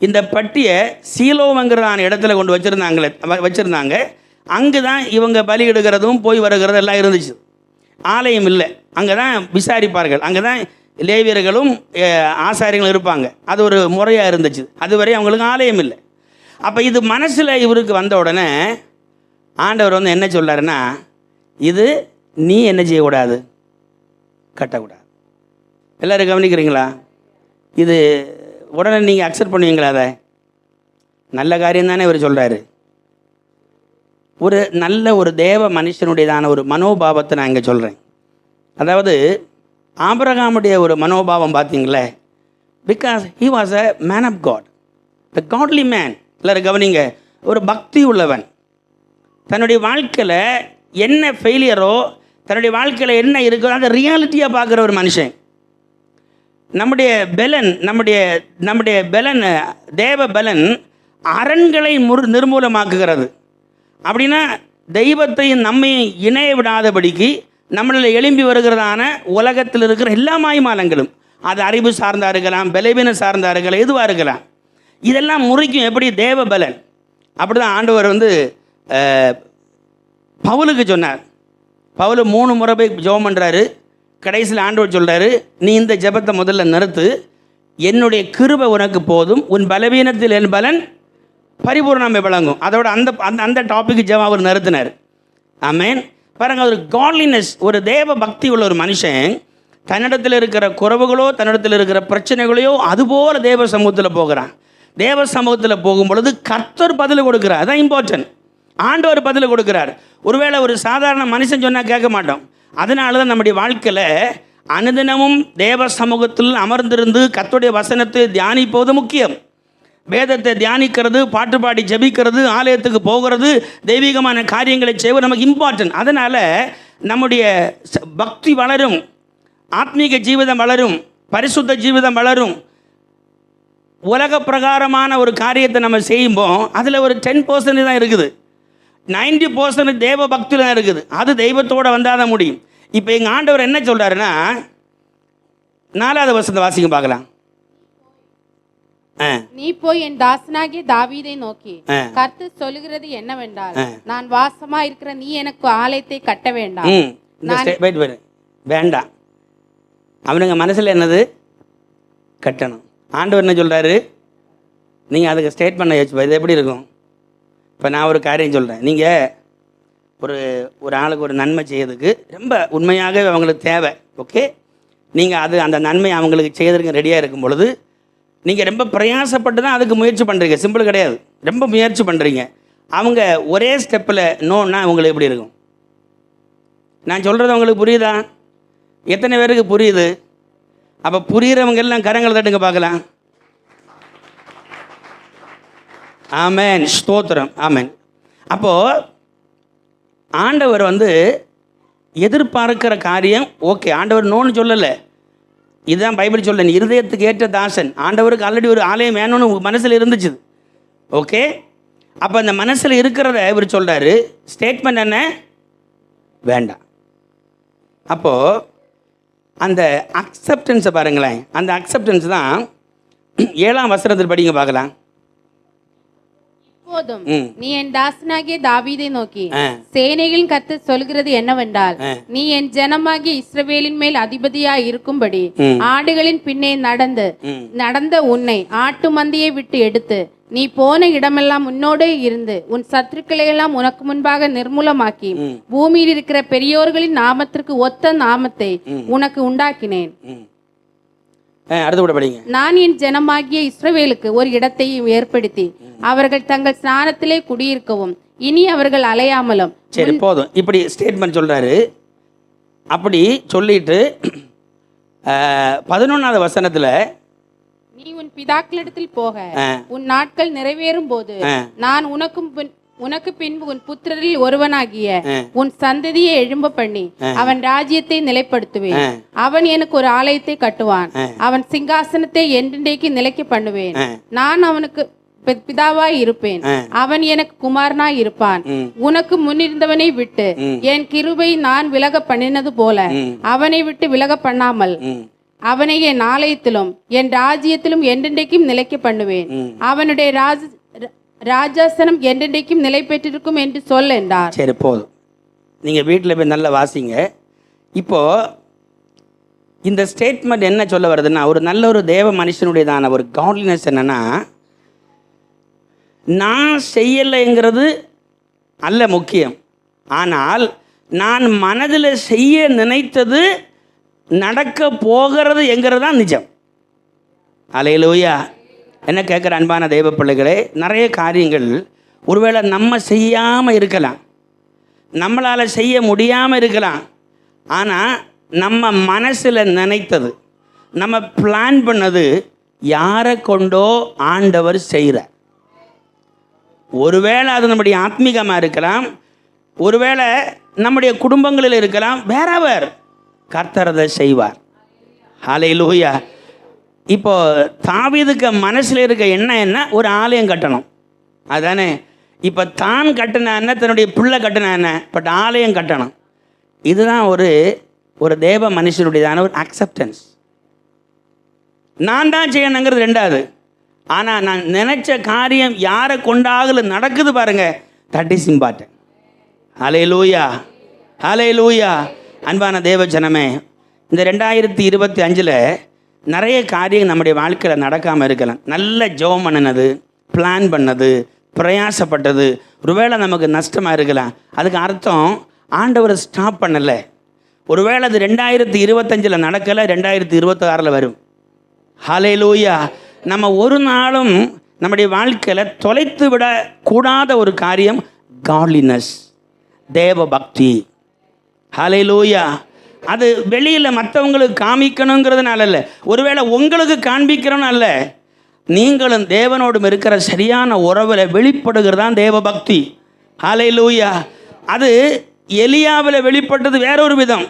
இந்த பட்டியை சீலோவங்கிறதான இடத்துல கொண்டு வச்சுருந்தாங்க. அங்கே தான் இவங்க பலி எடுக்கிறதும் போய் வருகிறதும் எல்லாம் இருந்துச்சு. ஆலயம் இல்லை, அங்கே தான் விசாரிப்பார்கள், அங்கே தான் லேவியர்களும் ஆசாரியங்களும் இருப்பாங்க. அது ஒரு முறையாக இருந்துச்சு. அதுவரை அவங்களுக்கு ஆலயம் இல்லை. அப்போ இது மனசில் இவருக்கு வந்த உடனே ஆண்டவர் என்ன சொல்கிறாருன்னா, இது நீ என்ன செய்யக்கூடாது? கட்டக்கூடாது. எல்லோரும் கவனிக்கிறீங்களா? இது உடனே நீங்கள் அக்செப்ட் பண்ணுவீங்களா? அதை நல்ல காரியம் தானே இவர் சொல்கிறாரு. ஒரு நல்ல ஒரு தேவ மனுஷனுடையதான ஒரு மனோபாவத்தை நான் இங்கே சொல்கிறேன். அதாவது ஆபிரகாமுடைய ஒரு மனோபாவம் பார்த்தீங்களே, because he was a man of God, the godly man. எல்லோரும் கவனிங்க, ஒரு பக்தி உள்ளவன். தன்னுடைய வாழ்க்கையில் என்ன ஃபெயிலியரோ, தன்னுடைய வாழ்க்கையில் என்ன இருக்கோ அதை ரியாலிட்டியாக பார்க்குற ஒரு மனுஷன். நம்முடைய பலன் தேவ பலன் அரண்களை நிர்மூலமாக்குகிறது. அப்படின்னா தெய்வத்தையும் நம்மையும் இணைய விடாதபடிக்கு நம்மளில் எழும்பி வருகிறதான உலகத்தில் இருக்கிற எல்லா மாய்மாலங்களும், அது அறிவு சார்ந்தா இருக்கலாம், பலவீனம் சார்ந்தா இருக்கலாம், எதுவாக இருக்கலாம், இதெல்லாம் முறிக்கும். எப்படி? தேவ பலன். அப்படி தான் ஆண்டவர் பவுலுக்கு சொன்னார். பவுல் 3 முறை போய் ஜெபம் பண்ணுறாரு. கடைசியில் ஆண்டவர் சொல்கிறாரு, நீ இந்த ஜெபத்தை முதல்ல நிறுத்து. என்னுடைய கிருபை உனக்கு போதும், உன் பலவீனத்தில் என் பலன் பரிபூர்ணமை விளங்கும். அதோட அந்த அந்த டாபிக் ஜெபம் அவர் நிறுத்தினார். ஆமென். பாருங்கள், ஒரு காட்லினஸ், ஒரு தேவ பக்தி உள்ள ஒரு மனுஷன் தன்னிடத்தில் இருக்கிற குறைவுகளோ தன்னிடத்தில் இருக்கிற பிரச்சனைகளையோ அதுபோல் தேவ சமூகத்தில் போகிறான். தேவ சமூகத்தில் போகும் பொழுது கர்த்தர் பதில் கொடுக்குறார். அதான் இம்பார்ட்டன்ட். ஆண்டவர் பதில் கொடுக்குறார். ஒருவேளை ஒரு சாதாரண மனுஷன் சொன்னால் கேட்க மாட்டோம். அதனால தான் நம்முடைய வாழ்க்கையில் அனுதினமும் தேவ சமூகத்தில் அமர்ந்திருந்து கர்த்தருடைய வசனத்தை தியானிப்பது முக்கியம். வேதத்தை தியானிக்கிறது, பாட்டு பாடி ஜெபிக்கிறது, ஆலயத்துக்கு போகிறது, தெய்வீகமான காரியங்களை செய்வது நமக்கு இம்பார்ட்டன்ட். அதனால் நம்முடைய பக்தி வளரும், ஆத்மீக ஜீவிதம் வளரும், பரிசுத்த ஜீவிதம் வளரும். உலக பிரகாரமான ஒரு காரியத்தை நம்ம செய்யும்போது அதில் ஒரு 10% தான் இருக்குது. 90% தேவ பக்தியில் தான் இருக்குது. அது தெய்வத்தோடு வந்தால் தான் முடியும். இப்போ எங்கள் ஆண்டவர் என்ன சொல்கிறாருன்னா, 4வது வசனத்தை வாசிக்க பார்க்கலாம். நீ போய் என் தாசனாகிய தாவீதை நோக்கி, கர்த்தர் சொல்லுகிறது என்னவென்றால், நான் வாசமா இருக்கிற நீ எனக்கு ஆலயத்தை கட்ட வேண்டாம். வேண்டாம். அவனுங்க மனசில் என்னது? கட்டணும். ஆண்டவர் என்ன சொல்கிறாரு? நீங்கள் அதுக்கு ஸ்டேட் பண்ண யோசிப்பா, இது எப்படி இருக்கும்? இப்போ நான் ஒரு காரியம் சொல்கிறேன். நீங்கள் ஒரு ஆளுக்கு ஒரு நன்மை செய்யறதுக்கு ரொம்ப உண்மையாகவே அவங்களுக்கு தேவை. ஓகே, நீங்கள் அந்த நன்மை அவங்களுக்கு செய்யறதுக்கு ரெடியாக இருக்கும் பொழுது நீங்கள் ரொம்ப பிரயாசப்பட்டு தான் அதுக்கு முயற்சி பண்ணுறீங்க. சிம்பிள் கிடையாது, ரொம்ப முயற்சி பண்ணுறீங்க. அவங்க ஒரே ஸ்டெப்பில் நோன்னா உங்களுக்கு எப்படி இருக்கும்? நான் சொல்கிறது உங்களுக்கு புரியுதா? எத்தனை பேருக்கு புரியுது? அப்போ புரிகிறவங்க எல்லாம் கரங்களை தட்டுங்க பார்க்கலாம். ஆமென், ஸ்தோத்திரம், ஆமென். அப்போது ஆண்டவர் எதிர்பார்க்கிற காரியம் ஓகே. ஆண்டவர் நோன்னு சொல்லலை. இதுதான் பைபிள் சொல்ல, நீ இருதயத்துக்கு ஏற்ற தாசன். ஆண்டவருக்கு ஆல்ரெடி ஒரு ஆலயம் வேணும்னு மனசில் இருந்துச்சு. ஓகே, அப்போ அந்த மனசில் இருக்கிறத இவர் சொல்கிறாரு. ஸ்டேட்மெண்ட் என்ன? வேண்டாம். அப்போது அந்த அக்செப்டன்ஸை பாருங்களேன். அந்த அக்செப்டன்ஸ் தான் 7ஆம் வசனத்தில் படிங்க பார்க்கலாம். இப்போதும் நீ என் தாசனாகிய தாவீதை நோக்கி, சேனைகளின் கர்த்தர் சொல்கிறது என்னவென்றால், நீ என் ஜனமாகிய இஸ்ரவேலின் மேல் அதிபதியாய் இருக்கும்படி ஆடுகளின் பின்னே நடந்த உன்னை ஆட்டு மந்தையை விட்டு எடுத்து நீ போன இடமெல்லாம் உன்னோடே இருந்து உன் சத்துருக்களை எல்லாம் உனக்கு முன்பாக நிர்மூலமாக்கி பூமியில் இருக்கிற பெரியோர்களின் நாமத்திற்கு ஒத்த நாமத்தை உனக்கு உண்டாக்கினேன். நான் என் ஜனமாகிய இஸ்ரவேலுக்கு ஒரு இடத்தையும் ஏற்படுத்தி அவர்கள் தங்கள் ஸ்நானத்திலே குடியிருக்கவும் இனி அவர்கள் அலையாமலும். சரி, போதும். இப்படி ஸ்டேட்மெண்ட் சொல்றாரு. அப்படி சொல்லிட்டு 11வது வசனத்துல, நீ உன் பிதாக்களிடத்தில் போக உன் நாட்கள் நிறைவேறும் போது நான் உனக்கு பின்பு உன் புத்திரரில் ஒருவனாகிய உன் சந்ததியை எழும்ப பண்ணி அவன் ராஜ்யத்தை நிலைப்படுத்துவேன். அவன் எனக்கு ஒரு ஆலயத்தை கட்டுவான். அவன் சிங்காசனத்தை என்றென்றைக்கு நிலைக்க பண்ணுவேன். நான் அவனுக்கு பிதாவாய் இருப்பேன், அவன் எனக்கு குமாரனாய் இருப்பான். உனக்கு முன்னிருந்தவனை விட்டு என் கிருபை நான் விலக பண்ணினது போல அவனை விட்டு விலக பண்ணாமல் அவனை என் ஆலயத்திலும் என் ராஜ்யத்திலும் என்றென்றைக்கும் நிலைக்க பண்ணுவேன். அவனுடைய ராஜாசனம் என்றென்றைக்கும் நிலை பெற்றிருக்கும் என்று சொல் என்றார். சரி, போதும். நீங்கள் வீட்டில் போய் நல்லா வாசிங்க. இப்போது இந்த ஸ்டேட்மெண்ட் என்ன சொல்ல வருதுன்னா, ஒரு நல்ல ஒரு தேவ மனுஷனுடையதான ஒரு காட்லினஸ் என்னென்னா, நான் செய்யலைங்கிறது அல்ல முக்கியம், ஆனால் நான் மனதில் செய்ய நினைத்தது நடக்க போகிறது என்கிறது தான் நிஜம். அல்லேலூயா. என்ன கேட்குற அன்பான தெய்வ பிள்ளைகளே, நிறைய காரியங்கள் ஒருவேளை நம்ம செய்யாமல் இருக்கலாம், நம்மளால் செய்ய முடியாமல் இருக்கலாம். ஆனால் நம்ம மனசில் நினைத்தது, நம்ம பிளான் பண்ணது யாரை கொண்டோ ஆண்டவர் செய்கிறார். ஒருவேளை அது நம்முடைய ஆத்மீகமாக இருக்கலாம், ஒருவேளை நம்முடைய குடும்பங்களில் இருக்கலாம். வேறவர் கர்த்தர் அதை செய்வார். ஹல்லேலூயா. இப்போ தாவீதுக்கு மனசில் இருக்க என்ன ஒரு ஆலயம் கட்டணும், அதானே? இப்போ தான் கட்டின என்ன, தன்னுடைய பிள்ளை கட்டின என்ன, பட் ஆலயம் கட்டணும். இதுதான் ஒரு தேவ மனுஷனுடையதான ஒரு அக்செப்டன்ஸ். நான் தான் செய்யணுங்கிறது ரெண்டாவது. ஆனால் நான் நினச்ச காரியம் யாரை கொண்டாகல நடக்குது பாருங்க, தட் இஸ் இம்பார்ட்டன்ட். ஹல்லேலூயா, ஹல்லேலூயா. அன்பான தேவ ஜனமே, இந்த 2025 நிறைய காரியம் நம்முடைய வாழ்க்கையில் நடக்காமல் இருக்கலாம். நல்ல ஜெபம் பண்ணினது, பிளான் பண்ணது, பிரயாசப்பட்டது ஒருவேளை நமக்கு நஷ்டமாக இருக்கலாம். அதுக்கு அர்த்தம் ஆண்டவரை ஸ்டாப் பண்ணலை. ஒருவேளை அது 2025 நடக்கலை, 2026 வரும். ஹல்லேலூயா. நம்ம ஒரு நாளும் நம்முடைய வாழ்க்கையில் தொலைத்து விடக்கூடாத ஒரு காரியம் காட்லினஸ், தேவ பக்தி. ஹல்லேலூயா. அது வெளியில் மற்றவங்களுக்கு காமிக்கணுங்கிறதுனால அல்ல, ஒருவேளை உங்களுக்கு காண்பிக்கிறோன்னு அல்ல, நீங்களும் தேவனோடும் இருக்கிற சரியான உறவில் வெளிப்படுகிறது தான் தேவ பக்தி. ஹல்லேலூயா. அது எலியாவில் வெளிப்பட்டது வேறொரு விதம்,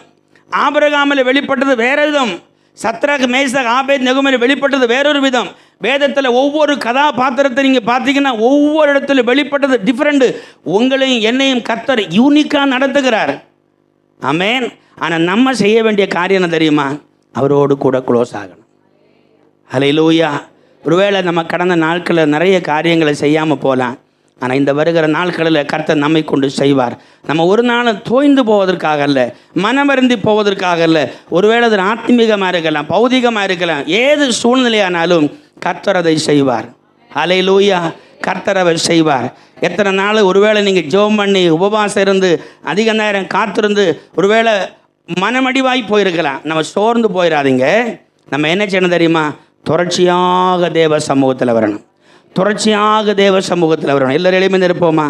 ஆபிரகாமில் வெளிப்பட்டது வேற விதம், சத்ராக் மேஷாக் ஆபேத்நேகோவில் வெளிப்பட்டது வேறொரு விதம். வேதத்தில் ஒவ்வொரு கதாபாத்திரத்தை நீங்கள் பார்த்தீங்கன்னா ஒவ்வொரு இடத்துல வெளிப்பட்டது டிஃப்ரெண்ட்டு. உங்களையும் என்னையும் கர்த்தர் யூனிக்காக நடத்துகிறார். ஆமென். ஆனால் நம்ம செய்ய வேண்டிய காரியம் என்ன தெரியுமா? அவரோடு கூட க்ளோஸ் ஆகணும். ஹல்லேலூயா. ஒருவேளை நம்ம கடந்த நாட்களில் நிறைய காரியங்களை செய்யாமல் போகலாம். ஆனால் இந்த வருகிற நாட்களில் கர்த்தர் நம்மை கொண்டு செய்வார். நம்ம ஒரு நாள் தோய்ந்து போவதற்காக அல்ல, மனமருந்தி போவதற்காக அல்ல. ஒருவேளை அது ஆத்மீகமாக இருக்கலாம், பௌதிகமாக இருக்கலாம், ஏது சூழ்நிலையானாலும் கர்த்தர் அதை செய்வார். ஹல்லேலூயா. கர்த்தர் அவர் செய்வார். எத்தனை நாள் ஒருவேளை நீங்கள் ஜெபம் பண்ணி உபவாசம் இருந்து அதிக நேரம் காத்திருந்து ஒருவேளை மனமடிவாய் போயிருக்கலாம். நம்ம சோர்ந்து போயிடாதீங்க. நம்ம என்ன செய்யணும் தெரியுமா? தொடர்ச்சியாக தேவ சமூகத்தில் வரணும். தொடர்ச்சியாக தேவ சமூகத்தில் வரணும். எல்லாரும் எளிமையாக இருப்போமா?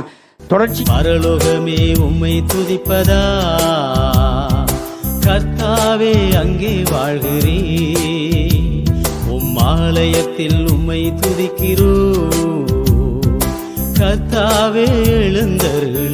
தொடர்ச்சி. பரலோகமே உம்மை துதிப்பதா, கர்த்தாவே அங்கே வாழ்கிறீ, உம் ஆலயத்தில் உம்மை துதிக்கிறோ, கர்த்தாவே எழுந்தருளி.